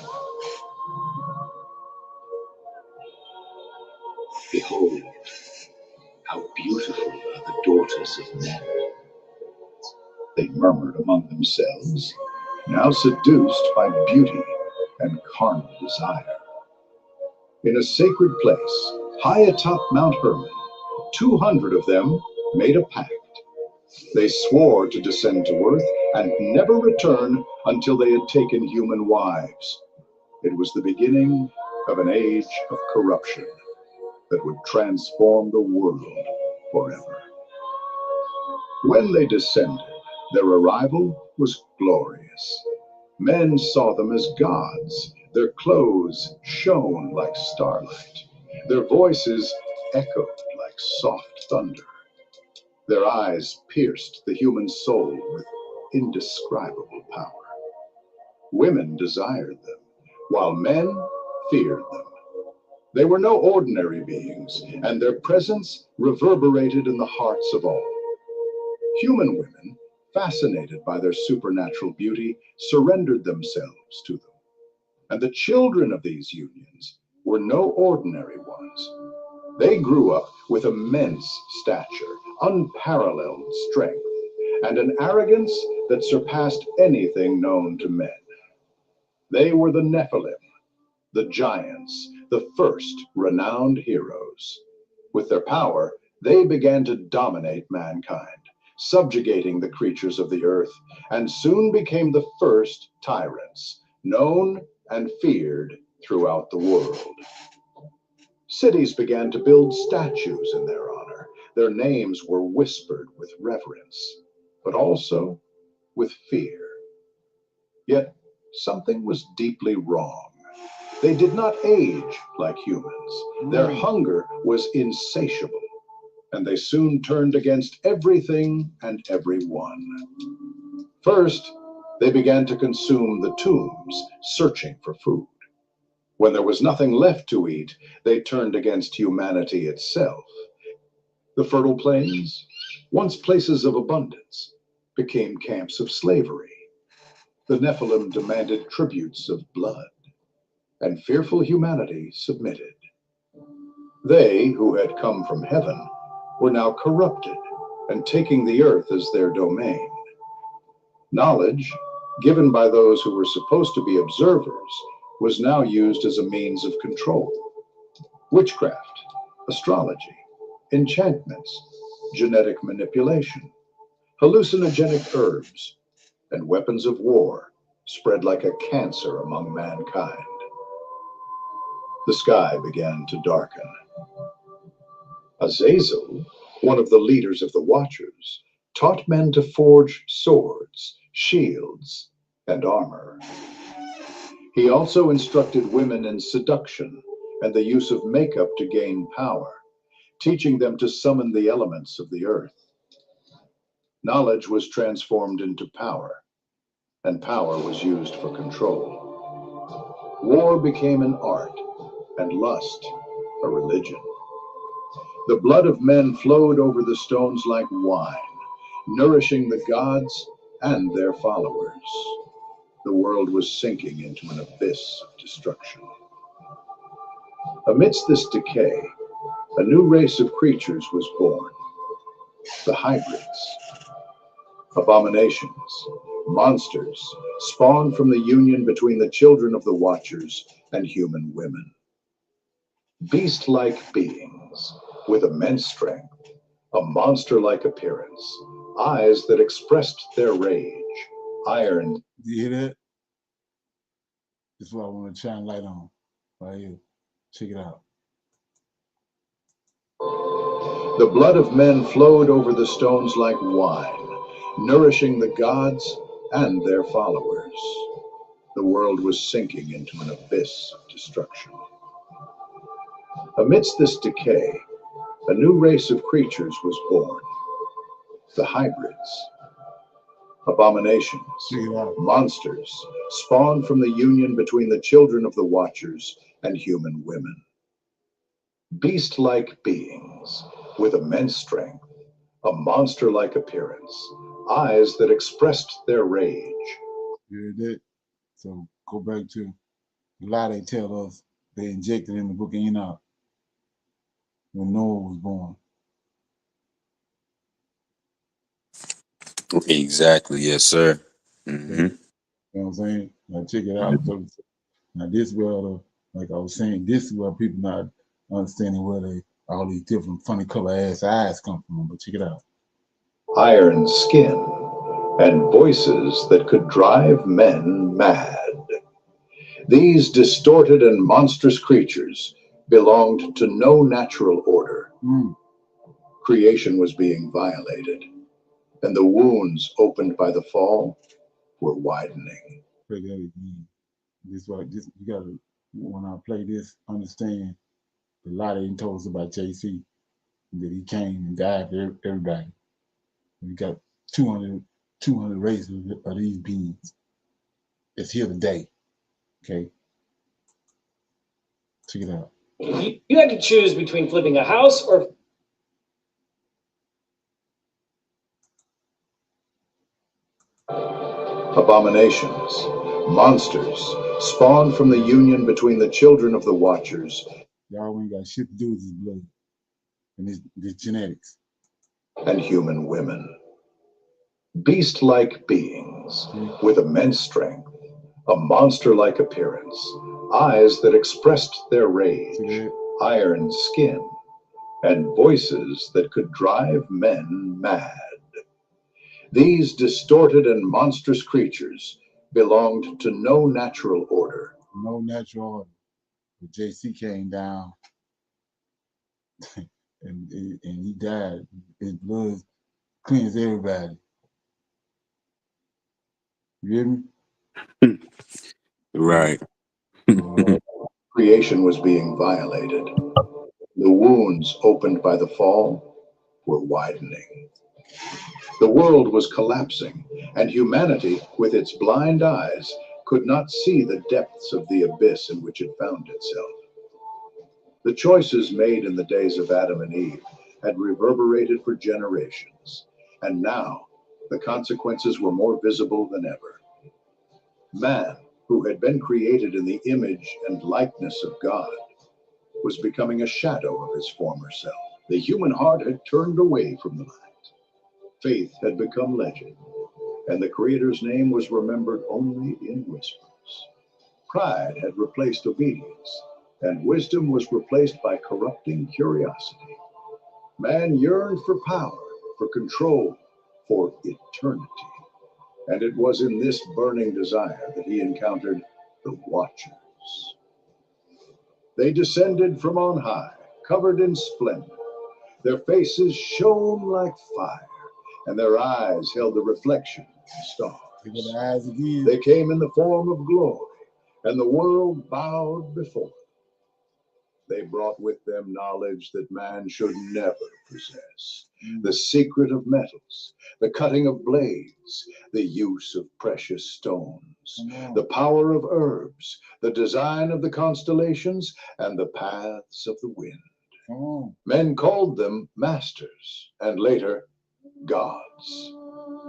Behold, how beautiful are the daughters of men, they murmured among themselves, now seduced by beauty and carnal desire. In a sacred place, high atop Mount Hermon, 200 of them made a pact. They swore to descend to earth and never return until they had taken human wives. It was the beginning of an age of corruption that would transform the world forever. When they descended, their arrival was glorious. Men saw them as gods. Their clothes shone like starlight. Their voices echoed like soft thunder. Their eyes pierced the human soul with indescribable power. Women desired them, while men feared them. They were no ordinary beings, and their presence reverberated in the hearts of all. Human women, fascinated by their supernatural beauty, surrendered themselves to them. And the children of these unions were no ordinary ones. They grew up with immense stature, unparalleled strength, and an arrogance that surpassed anything known to men. They were the Nephilim, the giants, the first renowned heroes. With their power, they began to dominate mankind, subjugating the creatures of the earth, and soon became the first tyrants, known and feared throughout the world. Cities began to build statues in their honor. Their names were whispered with reverence, but also with fear. Yet something was deeply wrong. They did not age like humans. Their hunger was insatiable, and they soon turned against everything and everyone. First, they began to consume the tombs, searching for food. When there was nothing left to eat, they turned against humanity itself. The fertile plains, once places of abundance, became camps of slavery. The Nephilim demanded tributes of blood, and fearful humanity submitted. They, who had come from heaven, were now corrupted and taking the earth as their domain. Knowledge, given by those who were supposed to be observers, was now used as a means of control. Witchcraft, astrology, enchantments, genetic manipulation, hallucinogenic herbs, and weapons of war spread like a cancer among mankind. The sky began to darken. Azazel, one of the leaders of the Watchers, taught men to forge swords, shields, and armor. He also instructed women in seduction and the use of makeup to gain power, teaching them to summon the elements of the earth. Knowledge was transformed into power, and power was used for control. War became an art, and lust a religion. The blood of men flowed over the stones like wine, nourishing the gods and their followers. The world was sinking into an abyss of destruction. Amidst this decay, a new race of creatures was born. The hybrids. Abominations, monsters, spawned from the union between the children of the Watchers and human women. Beast-like beings with immense strength, a monster-like appearance, eyes that expressed their rage, iron. Do you hear that? This is what I want to shine light on right here. Check it out. The blood of men flowed over the stones like wine, nourishing the gods and their followers. The world was sinking into an abyss of destruction. Amidst this decay, a new race of creatures was born. The hybrids. Abominations, monsters, spawned from the union between the children of the Watchers and human women. Beast-like beings with immense strength, a monster-like appearance, eyes that expressed their rage. You heard that? So go back to the lie they tell us they injected in the book of Enoch when Noah was born. Exactly, yes, sir. Mm-hmm. You know what I'm saying? Now check it out. So, now this is where, like I was saying, this is where people not understanding where all these different funny color ass eyes come from. But check it out. Iron skin and voices that could drive men mad. These distorted and monstrous creatures belonged to no natural order. Creation was being violated, and the wounds opened by the fall were widening. This you gotta, when I play this, understand the lie they told us about JC, that he came and died for everybody. We got 200 races of these beings that's here today. Okay, check it out. You had to choose between flipping a house or Abominations, monsters, spawned from the union between the children of the Watchers. Y'all ain't got shit to do with his blood and his genetics. And human women. Beast-like beings with immense strength, a monster-like appearance, eyes that expressed their rage, iron skin, and voices that could drive men mad. These distorted and monstrous creatures belonged to no natural order. No natural order. But JC came down and he died. His blood cleansed everybody. You hear me? Right. Creation was being violated. The wounds opened by the fall were widening. The world was collapsing, and humanity, with its blind eyes, could not see the depths of the abyss in which it found itself. The choices made in the days of Adam and Eve had reverberated for generations, and now the consequences were more visible than ever. Man, who had been created in the image and likeness of God, was becoming a shadow of his former self. The human heart had turned away from the light. Faith had become legend, and the Creator's name was remembered only in whispers. Pride had replaced obedience, and wisdom was replaced by corrupting curiosity. Man yearned for power, for control, for eternity. And it was in this burning desire that he encountered the Watchers. They descended from on high, covered in splendor. Their faces shone like fire, and their eyes held the reflection of stars. They came in the form of glory, and the world bowed before them. They brought with them knowledge that man should never possess. The secret of metals, the cutting of blades, the use of precious stones, the power of herbs, the design of the constellations, and the paths of the wind. Men called them masters, and later, gods.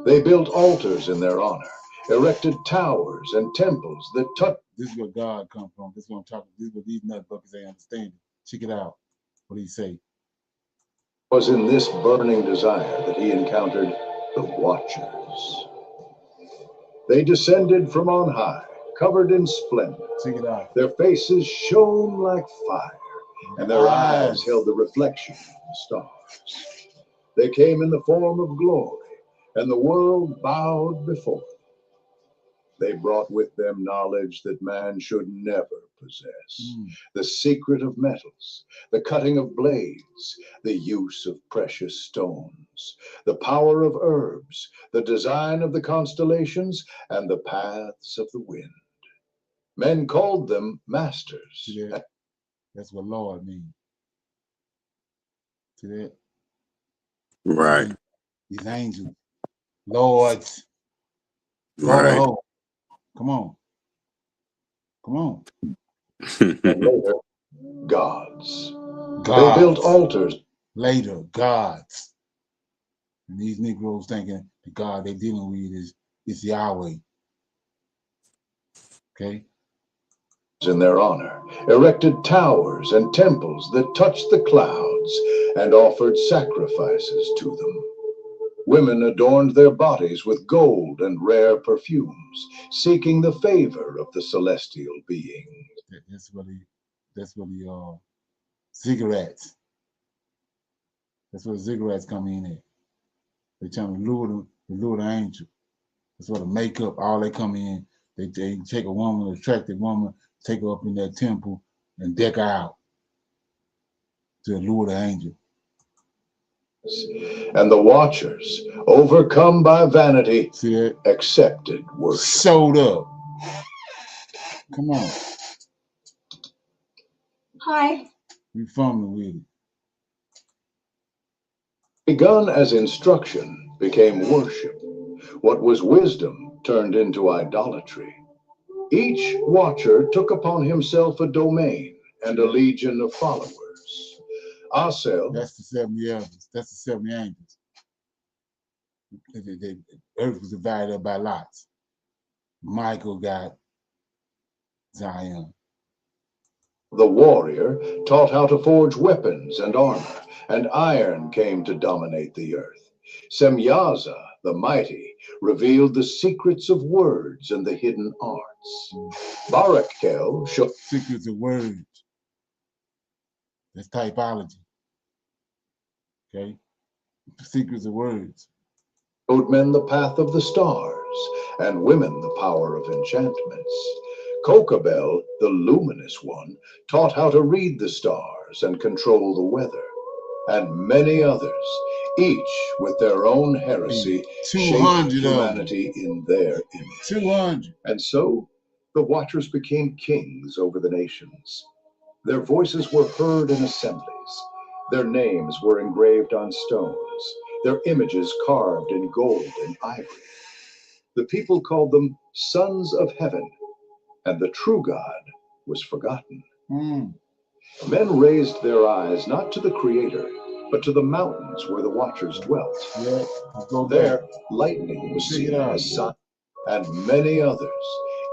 They built altars in their honor, erected towers and temples that touched. This is where God come from. This is what I'm talking. This is what these nutbuckers they understand. Check it out. What do you say? It was in this burning desire that he encountered the Watchers. They descended from on high, covered in splendor. Check it out. Their faces shone like fire, and their eyes held the reflection of the stars. They came in the form of glory, and the world bowed before them. They brought with them knowledge that man should never possess. The secret of metals, the cutting of blades, the use of precious stones, the power of herbs, the design of the constellations, and the paths of the wind. Men called them masters. See that? That's what Lord means. See that? Right. These angels, lords, Right. Lord, come on. Come on. And later, gods. Gods. They built altars. Later, gods. And these Negroes thinking the God they're dealing with is Yahweh. Okay? In their honor, erected towers and temples that touched the clouds and offered sacrifices to them. Women adorned their bodies with gold and rare perfumes, seeking the favor of the celestial being. That's what cigarettes. That's where cigarettes come in at. They trying to lure the angel. That's where the makeup, all they come in. They take a woman, an attractive woman, take her up in that temple and deck her out to lure the angel. And the Watchers, overcome by vanity, accepted worship. Showed up. Come on. Hi. We from with it. Begun as instruction became worship. What was wisdom turned into idolatry. Each Watcher took upon himself a domain and a legion of followers. Asel, that's the 70 elders. That's the 70 angels. The earth was divided up by lots. Michael got Zion. the warrior, taught how to forge weapons and armor, and iron came to dominate the earth. Semyaza, the mighty, revealed the secrets of words and the hidden arts. Barakkel showed secrets of words. That's typology. Okay? Secrets of words. showed men the path of the stars, and women the power of enchantments. Kokabel, the luminous one, taught how to read the stars and control the weather, and many others, each with their own heresy, shaped humanity in their image. 200. And so the Watchers became kings over the nations. Their voices were heard in assemblies. Their names were engraved on stones, their images carved in gold and ivory. The people called them sons of heaven, and the true God was forgotten. Men raised their eyes not to the Creator, but to the mountains where the Watchers dwelt. There, lightning was seen as sun, and many others,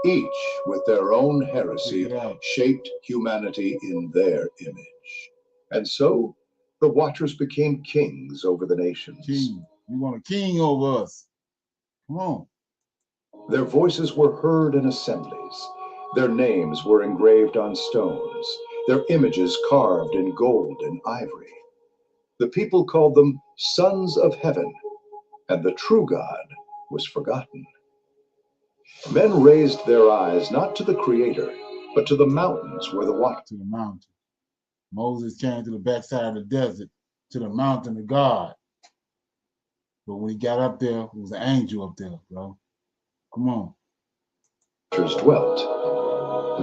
each with their own heresy, shaped humanity in their image. And so the Watchers became kings over the nations. King. You want a king over us. Come on. Their voices were heard in assemblies. Their names were engraved on stones, their images carved in gold and ivory. The people called them sons of heaven, and the true God was forgotten. Men raised their eyes not to the Creator, but to the mountains where the Watchers. To the mountain. Moses came to the backside of the desert, to the mountain of God. But when he got up there, it was an angel up there, bro. Come on. Dwelt.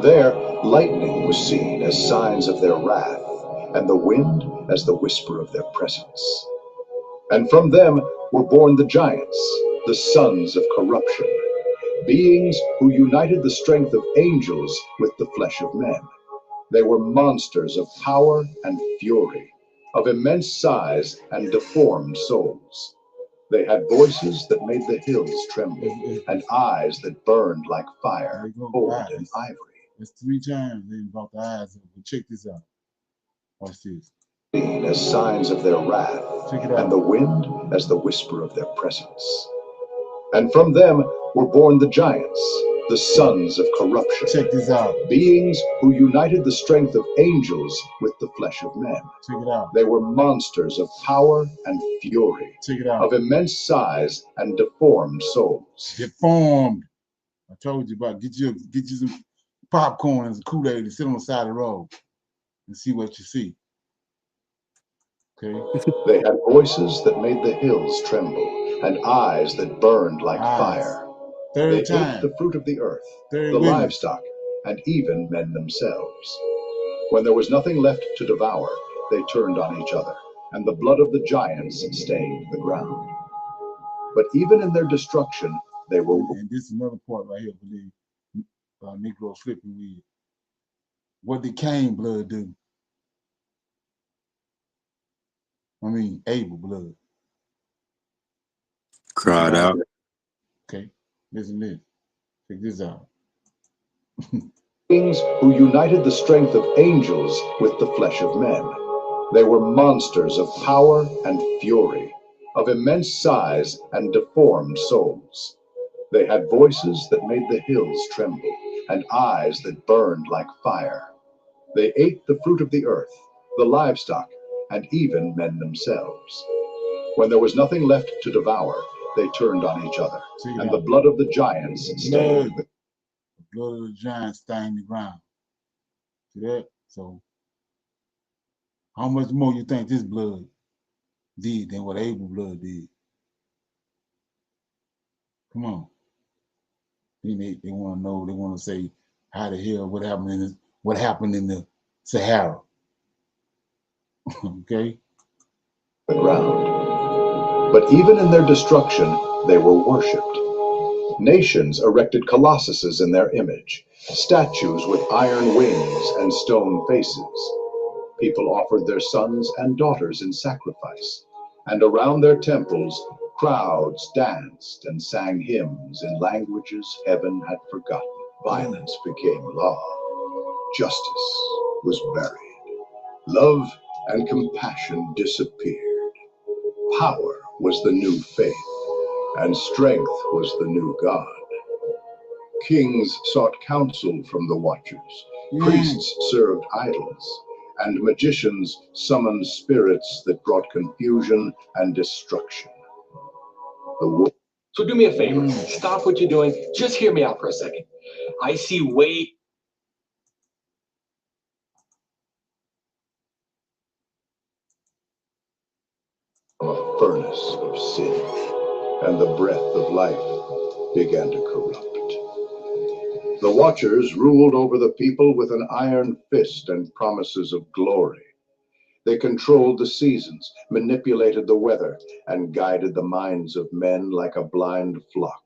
There, lightning was seen as signs of their wrath, and the wind as the whisper of their presence. And from them were born the giants, the sons of corruption, beings who united the strength of angels with the flesh of men. They were monsters of power and fury, of immense size and deformed souls. They had voices that made the hills tremble, and eyes that burned like fire, gold and ivory. That's 3 times they brought the eyes up. But check this out. Watch this. As signs of their wrath, and the wind as the whisper of their presence. And from them were born the giants, the sons of corruption. Check this out. Beings who united the strength of angels with the flesh of men. Check it out. They were monsters of power and fury, check it out, of immense size and deformed souls. Deformed. I told you about get you some popcorn and some Kool-Aid and sit on the side of the road and see what you see. Okay. They had voices that made the hills tremble, and eyes that burned like fire. They ate the fruit of the earth, the livestock, and even men themselves. When there was nothing left to devour, they turned on each other, and the blood of the giants stained the ground. But even in their destruction, they were... And this is another part right here for the Negro flipping with. What did Cain blood do? I mean, Abel blood. Cried out. Okay, listen to this. Check this out. Beings who united the strength of angels with the flesh of men. They were monsters of power and fury, of immense size and deformed souls. They had voices that made the hills tremble, and eyes that burned like fire. They ate the fruit of the earth, the livestock, and even men themselves. When there was nothing left to devour, they turned on each other, and the blood of the giants stained the blood of the giants stained the ground. See that? So, how much more you think this blood did than what Abel blood did? Come on. They want to know. They want to say how the hell what happened in the Sahara. Okay. The ground. But even in their destruction, they were worshipped. Nations erected colossuses in their image, statues with iron wings and stone faces. People offered their sons and daughters in sacrifice, and around their temples, crowds danced and sang hymns in languages heaven had forgotten. Violence became law. Justice was buried. Love and compassion disappeared. Power was the new faith, and strength was the new God. Kings sought counsel from the watchers. Priests served idols, and magicians summoned spirits that brought confusion and destruction. So do me a favor, stop what you're doing, just hear me out for a second. I see way a furnace of sin, and the breath of life began to corrupt. The Watchers ruled over the people with an iron fist and promises of glory. They controlled the seasons, manipulated the weather, and guided the minds of men like a blind flock.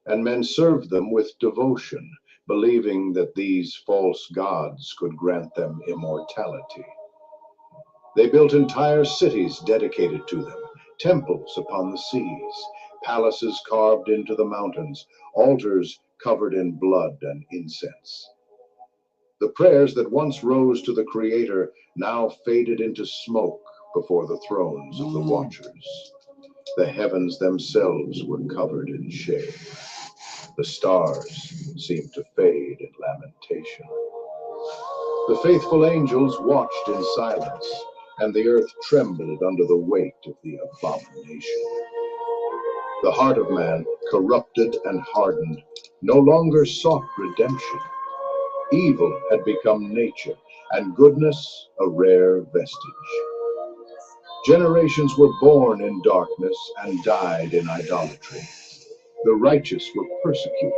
And men served them with devotion, believing that these false gods could grant them immortality. They built entire cities dedicated to them, temples upon the seas, palaces carved into the mountains, altars covered in blood and incense. The prayers that once rose to the Creator now faded into smoke before the thrones of the Watchers. The heavens themselves were covered in shame. The stars seemed to fade in lamentation. The faithful angels watched in silence, and the earth trembled under the weight of the abomination. The heart of man, corrupted and hardened, no longer sought redemption. Evil had become nature, and goodness a rare vestige. Generations were born in darkness and died in idolatry. The righteous were persecuted,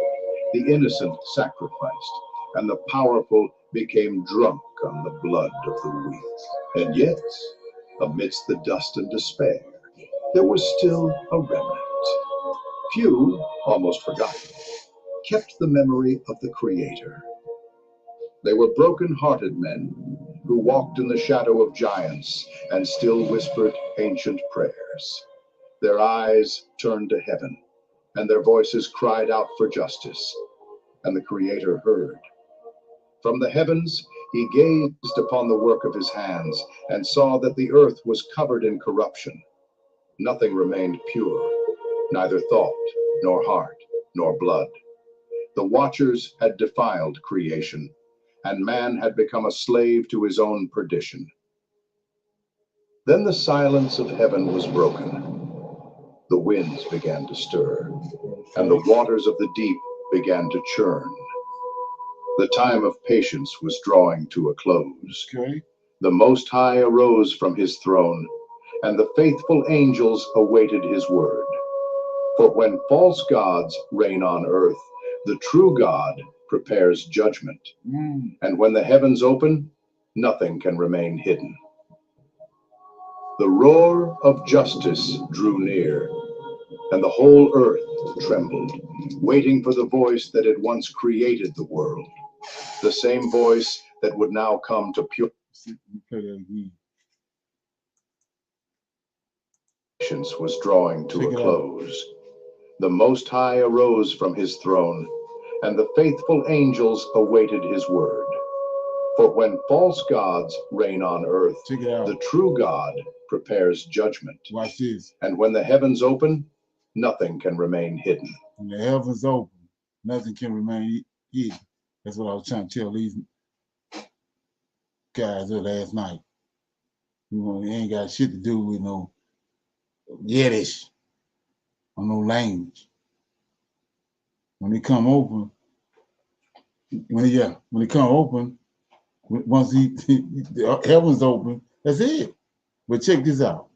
the innocent sacrificed, and the powerful became drunk on the blood of the weak. And yet, amidst the dust and despair, there was still a remnant. Few, almost forgotten, kept the memory of the Creator. They were broken-hearted men who walked in the shadow of giants and still whispered ancient prayers. Their eyes turned to heaven, and their voices cried out for justice, and the Creator heard. From the heavens, he gazed upon the work of his hands and saw that the earth was covered in corruption. Nothing remained pure, neither thought, nor heart, nor blood. The Watchers had defiled creation, and man had become a slave to his own perdition. Then the silence of heaven was broken. The winds began to stir, and the waters of the deep began to churn. The time of patience was drawing to a close. The Most High arose from his throne, and the faithful angels awaited his word. For when false gods reign on earth, the true God prepares judgment. And when the heavens open, nothing can remain hidden. The roar of justice drew near, and the whole earth trembled, waiting for the voice that had once created the world, the same voice that would now come to pure patience was drawing to a close. The Most High arose from his throne, and the faithful angels awaited his word. For when false gods reign on earth, the true God prepares judgment. Watch this. And when the heavens open, nothing can remain hidden. When the heavens open, nothing can remain hidden. That's what I was trying to tell these guys last night. You know, it ain't got shit to do with no Yiddish or no language. When they come open, when they come open, once the heavens open, that's it. But check this out.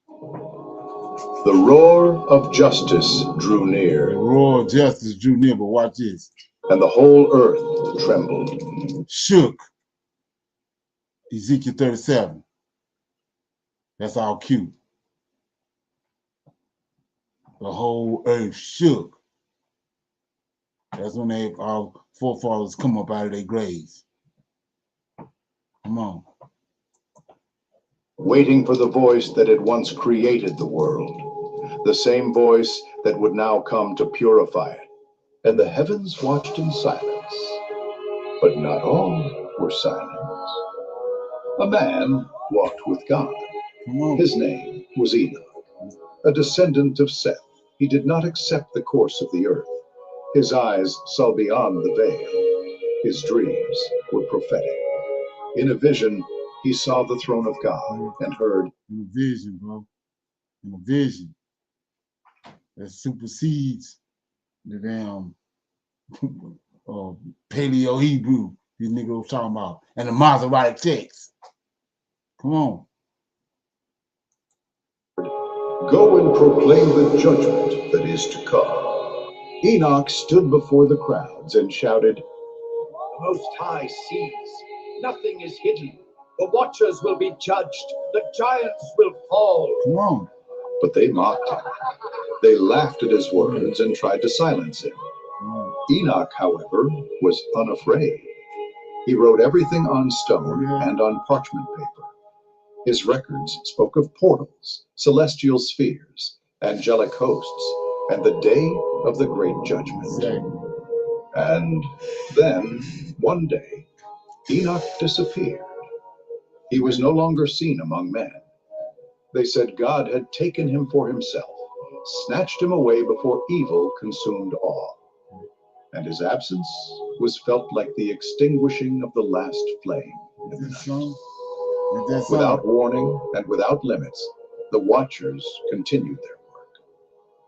The roar of justice drew near. The roar of justice drew near, but watch this. And the whole earth trembled. Shook. Ezekiel 37. That's all cute. the whole earth shook. That's when our forefathers come up out of their graves. Come on. Waiting for the voice that had once created the world, the same voice that would now come to purify it. And the heavens watched in silence, but not all were silent. A man walked with God. His name was Enoch, a descendant of Seth. He did not accept the course of the earth. His eyes saw beyond the veil. His dreams were prophetic. In a vision, he saw the throne of God and heard. In a vision, bro. In a vision. That supersedes the damn Paleo Hebrew these niggas was talking about. And the Masoretic text. Come on. Go and proclaim the judgment that is to come. Enoch stood before the crowds and shouted, The Most High sees. Nothing is hidden. The watchers will be judged. The giants will fall. Come on. But they mocked him. They laughed at his words and tried to silence him. Enoch, however, was unafraid. He wrote everything on stone and on parchment paper. His records spoke of portals, celestial spheres, angelic hosts, and the day of the great judgment. And then, one day, Enoch disappeared. He was no longer seen among men. They said God had taken him for himself, snatched him away before evil consumed all. And his absence was felt like the extinguishing of the last flame in the night. Without warning and without limits, the watchers continued their work.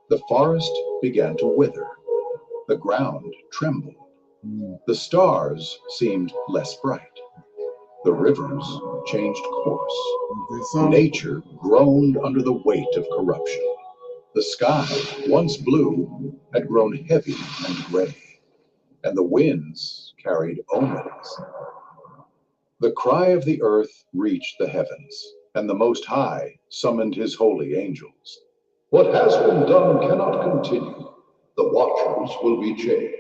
The forest began to wither. The ground trembled. The stars seemed less bright. The rivers changed course. Nature groaned under the weight of corruption. The sky, once blue, had grown heavy and gray, and the winds carried omens. The cry of the earth reached the heavens, and the Most High summoned his holy angels. What has been done cannot continue. The watchers will be chained,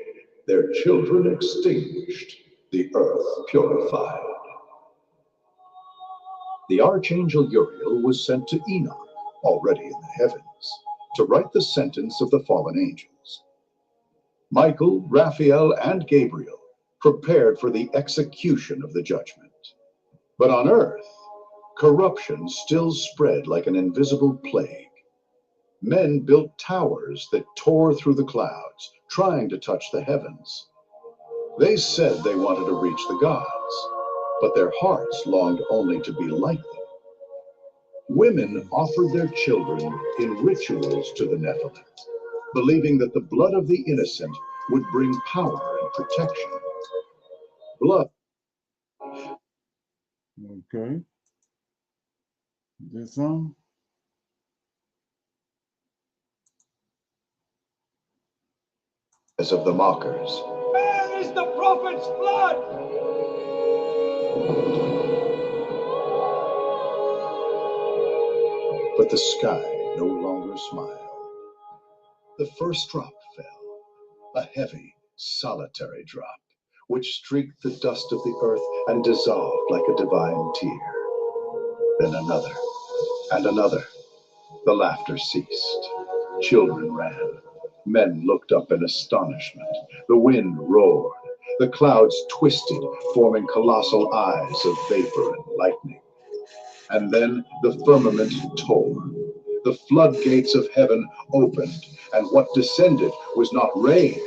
their children extinguished, the earth purified. The archangel Uriel was sent to Enoch, already in the heavens, to write the sentence of the fallen angels. Michael, Raphael, and Gabriel prepared for the execution of the judgment. But on earth, corruption still spread like an invisible plague. Men built towers that tore through the clouds, trying to touch the heavens. They said they wanted to reach the gods, but their hearts longed only to be like them. Women offered their children in rituals to the Nephilim, believing that the blood of the innocent would bring power and protection. Blood. Okay. Is that some? As of the mockers. Where is the prophet's blood? But the sky no longer smiled. The first drop fell, a heavy, solitary drop, which streaked the dust of the earth and dissolved like a divine tear. Then another, and another. The laughter ceased. Children ran. Men looked up in astonishment. The wind roared. The clouds twisted, forming colossal eyes of vapor and lightning. And then the firmament tore. The floodgates of heaven opened, and what descended was not rain.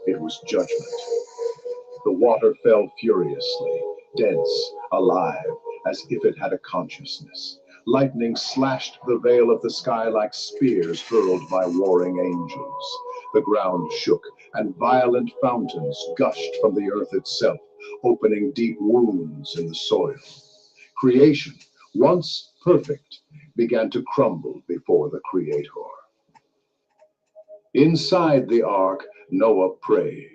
It was judgment. The water fell furiously, dense, alive, as if it had a consciousness. Lightning slashed the veil of the sky like spears hurled by warring angels. The ground shook, and violent fountains gushed from the earth itself, opening deep wounds in the soil. Creation, once perfect, began to crumble before the Creator. Inside the ark, Noah prayed.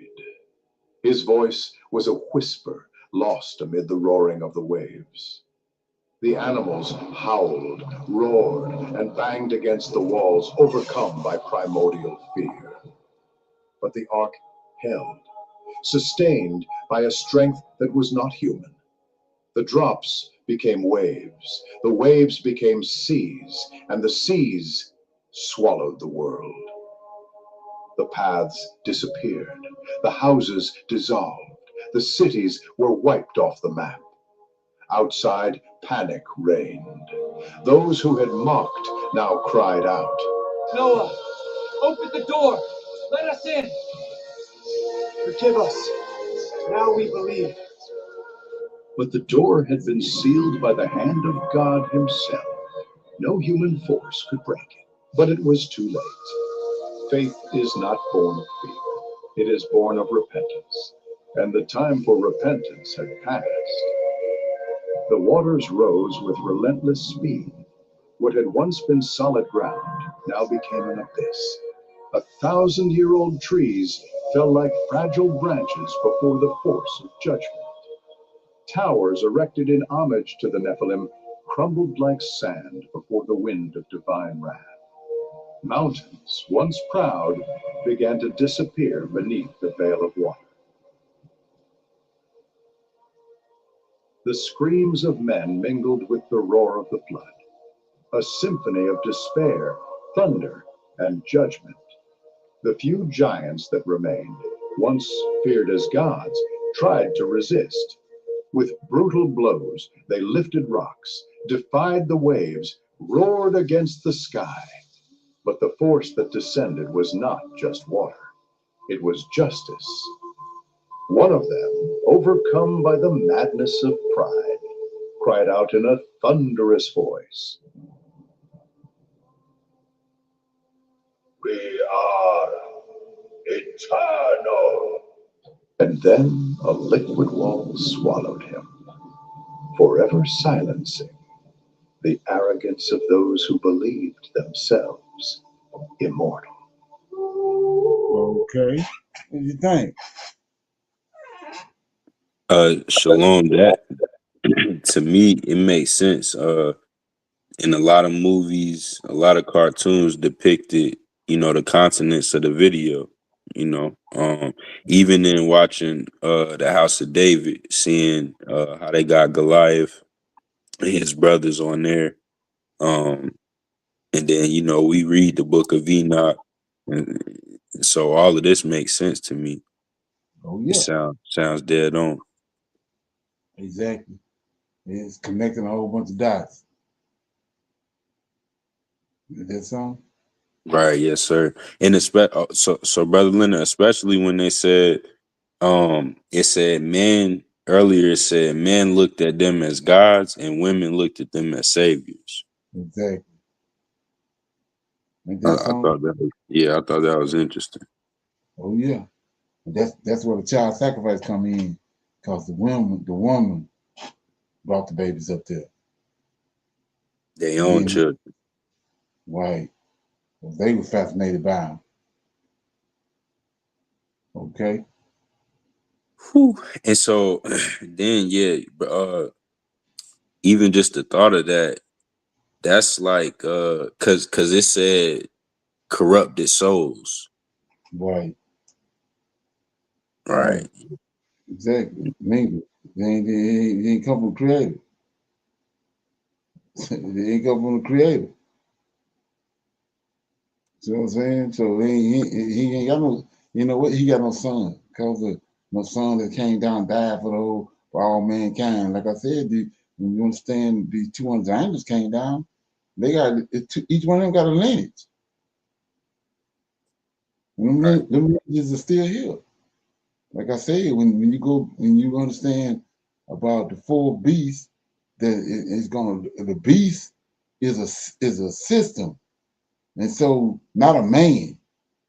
His voice was a whisper lost amid the roaring of the waves. The animals howled, roared, and banged against the walls, overcome by primordial fear. But the ark held, sustained by a strength that was not human. The drops became waves, the waves became seas, and the seas swallowed the world. The paths disappeared, the houses dissolved, the cities were wiped off the map. Outside, panic reigned. Those who had mocked now cried out. Noah, open the door. Let us in. Forgive us. Now we believe. But the door had been sealed by the hand of God himself. No human force could break it. But it was too late. Faith is not born of fear. It is born of repentance. And the time for repentance had passed. The waters rose with relentless speed. What had once been solid ground now became an abyss. 1,000-year-old trees fell like fragile branches before the force of judgment. Towers erected in homage to the Nephilim crumbled like sand before the wind of divine wrath. Mountains, once proud, began to disappear beneath the veil of water. The screams of men mingled with the roar of the flood, a symphony of despair, thunder, and judgment. The few giants that remained, once feared as gods, tried to resist. With brutal blows, they lifted rocks, defied the waves, roared against the sky. But the force that descended was not just water. It was justice. One of them, overcome by the madness of pride, cried out in a thunderous voice, We are eternal. and then a liquid wall swallowed him, forever silencing the arrogance of those who believed themselves immortal. Okay. What do you think? Shalom, that to me it makes sense. In a lot of movies, a lot of cartoons depicted, the continents of the video. Even in watching the House of David, seeing how they got Goliath and his brothers on there. And then, we read the book of Enoch. And so all of this makes sense to me. Oh It yeah, sounds dead on. exactly. It's connecting a whole bunch of dots. Is that something? Right, yes, sir. And so Brother Leonard, especially when they said, it said men earlier. It said men looked at them as gods and women looked at them as saviors. Exactly. Ain't I, that I something? thought I thought that was interesting. Oh yeah. That's where the child sacrifice come in, because the woman brought the babies up there. They And own then, children. right, they were fascinated by them. Okay. Whew. And so then, yeah, even just the thought of that, that's like, cause it said corrupted souls. Right. Right. Right. Exactly. Mingle. They ain't come from the creator. They ain't come from the creator. See what I'm saying? So he ain't got no, you know what? He got no son. Because of no son that came down and died for all mankind. Like I said, when you understand these 200 angels came down, they got each one of them got a lineage. And them lineages are still here. Like I said, when you understand about the four beasts, that the beast is a system, and so not a man.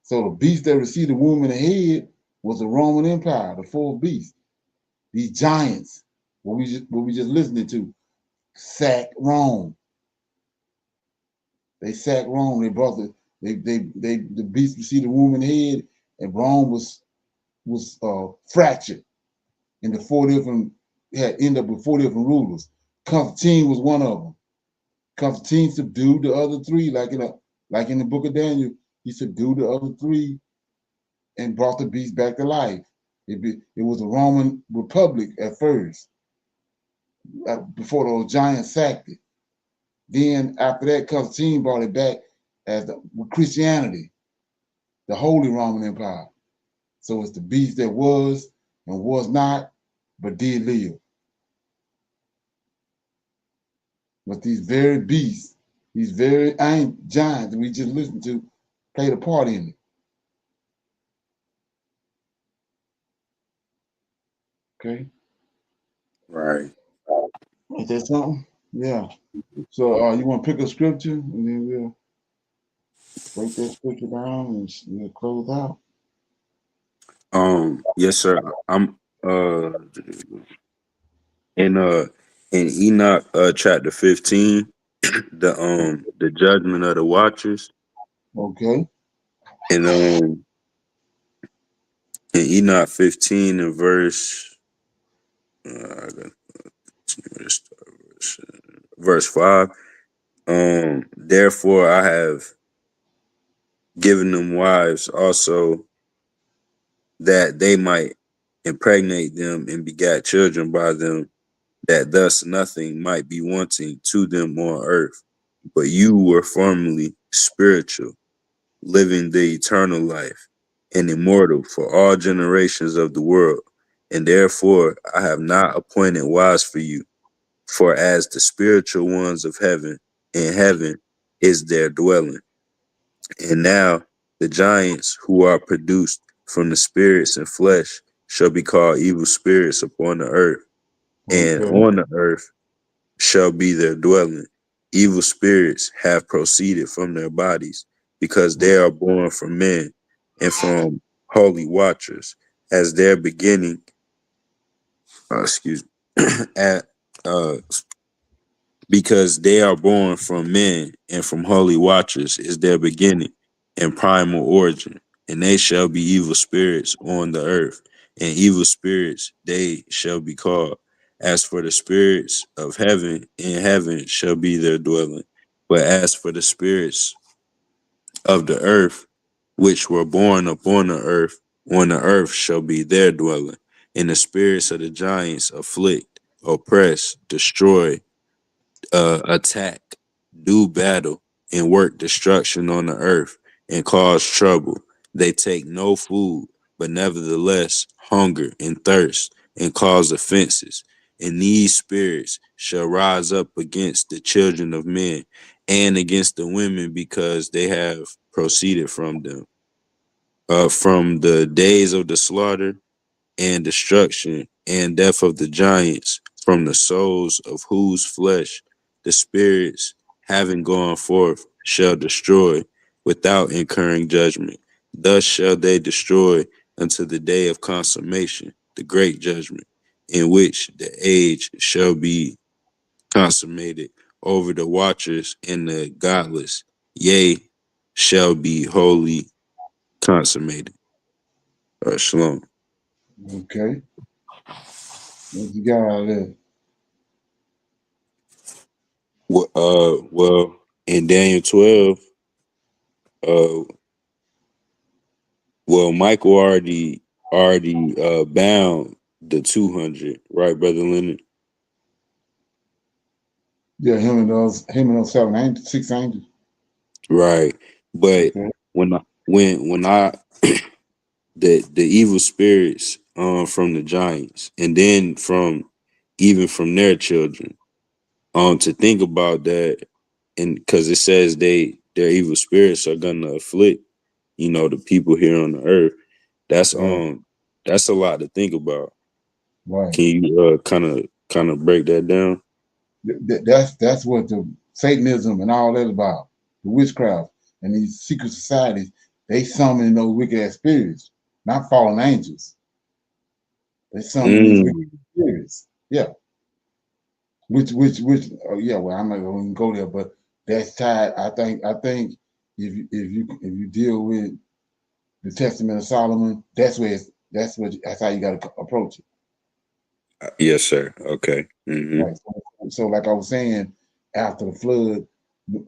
So the beast that received the womb and the head was the Roman Empire, the four beasts. These giants, what we just listening to, sacked Rome. They sacked Rome. They brought the beast received the womb and the head, and Rome was fractured into four different, had ended up with four different rulers. Constantine was one of them. Constantine subdued the other three, like in the book of Daniel, he subdued the other three and brought the beast back to life. It was a Roman republic at first, before those giants sacked it. Then after that, Constantine brought it back as Christianity, the Holy Roman Empire. So it's the beast that was and was not, but did live. But these very beasts, these very giants that we just listened to, played a part in it. Okay. Right. Is that something? Yeah. So you want to pick a scripture and then we'll break that scripture down and we'll close out. Yes, sir. I'm in Enoch chapter 15, the judgment of the watchers. Okay. And in Enoch 15 and verse 5, therefore I have given them wives also, that they might impregnate them and begat children by them, that thus nothing might be wanting to them on earth. But you were formerly spiritual, living the eternal life, and immortal for all generations of the world. And therefore I have not appointed wives for you, for as the spiritual ones of heaven, in heaven is their dwelling. And now the giants who are produced from the spirits and flesh shall be called evil spirits upon the earth, and Okay. on the earth shall be their dwelling. Evil spirits have proceeded from their bodies, because they are born from men and from holy watchers, as their beginning. Excuse me, at because they are born from men and from holy watchers is their beginning and primal origin, and they shall be evil spirits on the earth, and evil spirits they shall be called. As for the spirits of heaven, in heaven shall be their dwelling. But as for the spirits of the earth, which were born upon the earth, on the earth shall be their dwelling. And the spirits of the giants afflict, oppress, destroy, attack, do battle, and work destruction on the earth, and cause trouble. They take no food, but nevertheless hunger and thirst, and cause offenses. And these spirits shall rise up against the children of men and against the women, because they have proceeded from them. From the days of the slaughter and destruction and death of the giants, from the souls of whose flesh the spirits, having gone forth, shall destroy without incurring judgment. Thus shall they destroy unto the day of consummation, the great judgment, in which the age shall be consummated over the watchers and the godless, yea, shall be wholly consummated. Shalom. Okay. What you got out of there? Well, in Daniel 12, Michael already bound the 200, right, Brother Leonard? Yeah, him and those 6 angels. Right. But Okay. when I the evil spirits from the giants, and then even from their children, to think about that, and because it says their evil spirits are gonna afflict, the people here on the earth. That's a lot to think about. Right. Can you kind of break that down? That's what the Satanism and all that about. The witchcraft and these secret societies, they summon those wicked ass spirits, not fallen angels. They summon these wicked spirits. Yeah. Which yeah, well, I'm not gonna go there, but that's tied. I think if you deal with the Testament of Solomon, that's how you gotta approach it. Yes, sir. Okay. Mm-hmm. Right. So like I was saying, after the flood, we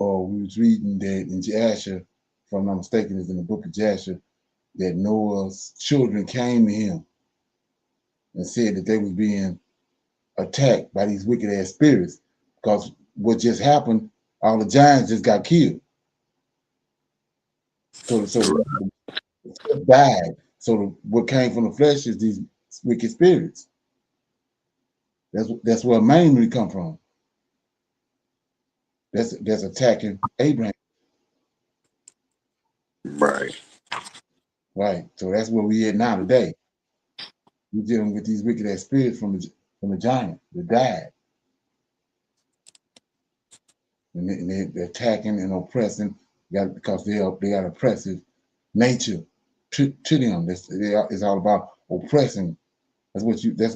was reading that in Jasher, if I'm not mistaken, it's in the book of Jasher, that Noah's children came to him and said that they was being attacked by these wicked ass spirits, because what just happened, all the giants just got killed. So died. So what came from the flesh is these wicked spirits. That's where mainly come from. That's attacking Abraham. Right. Right. So that's where we at now today. We're dealing with these wicked ass spirits from the giant that died. And they're attacking and oppressing because they got oppressive nature to them. It's all about oppressing. That's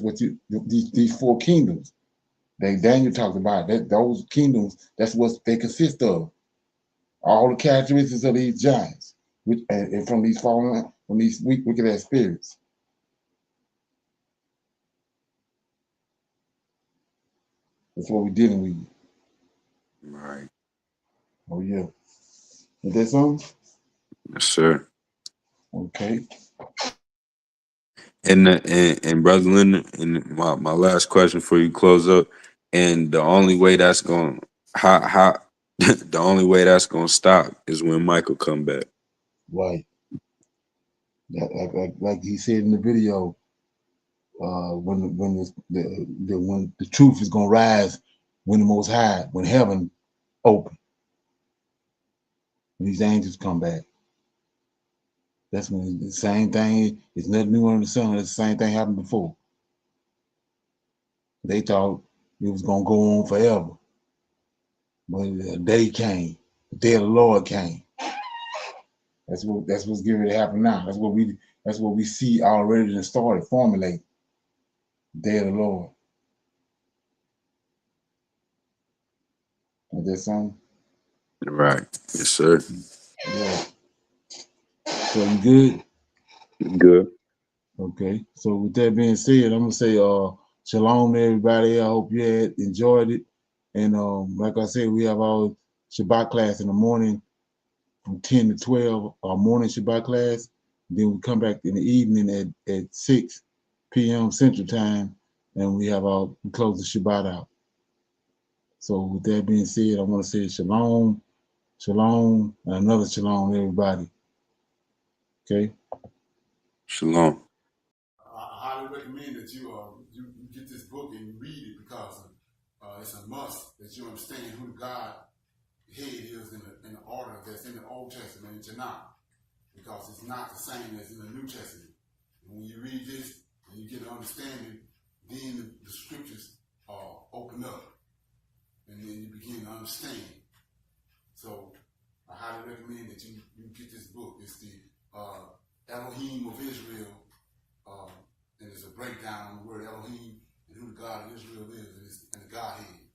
what you these four kingdoms that Daniel talked about. Those kingdoms, that's what they consist of. All the characteristics of these giants, and from these fallen, from these wicked ass spirits. That's what we're dealing with. Right. Oh yeah. Is that something? Yes, sir. Okay. And Brother Leonard, and my last question before you close up, and the only way that's going how the only way that's gonna stop is when Michael come back. Right. Like he said in the video, when the truth is gonna rise, when the Most High, when heaven open, when these angels come back. That's when the same thing. It's nothing new under the sun. It's the same thing happened before. They thought it was gonna go on forever, but the day came. The day of the Lord came. That's what's getting ready to happen now. That's what we see already and started formulating. The day of the Lord. Is that something? Right. Yes, sir. Yeah. So you good? Good. Okay. So with that being said, I'm gonna say shalom to everybody. I hope you had enjoyed it. And like I said, we have our Shabbat class in the morning from 10 to 12, our morning Shabbat class. Then we come back in the evening at 6 p.m. Central Time, and we close the Shabbat out. So with that being said, I want to say shalom, shalom, and another shalom to everybody. Okay? Shalom. I highly recommend that you get this book and you read it, because it's a must that you understand who God head is in the order that's in the Old Testament in Tanakh, because it's not the same as in the New Testament. And when you read this and you get an understanding, then the scriptures open up, and then you begin to understand. So I highly recommend that you get this book. It's the Elohim of Israel. And it's a breakdown on the word Elohim and who the God of Israel is, and the Godhead.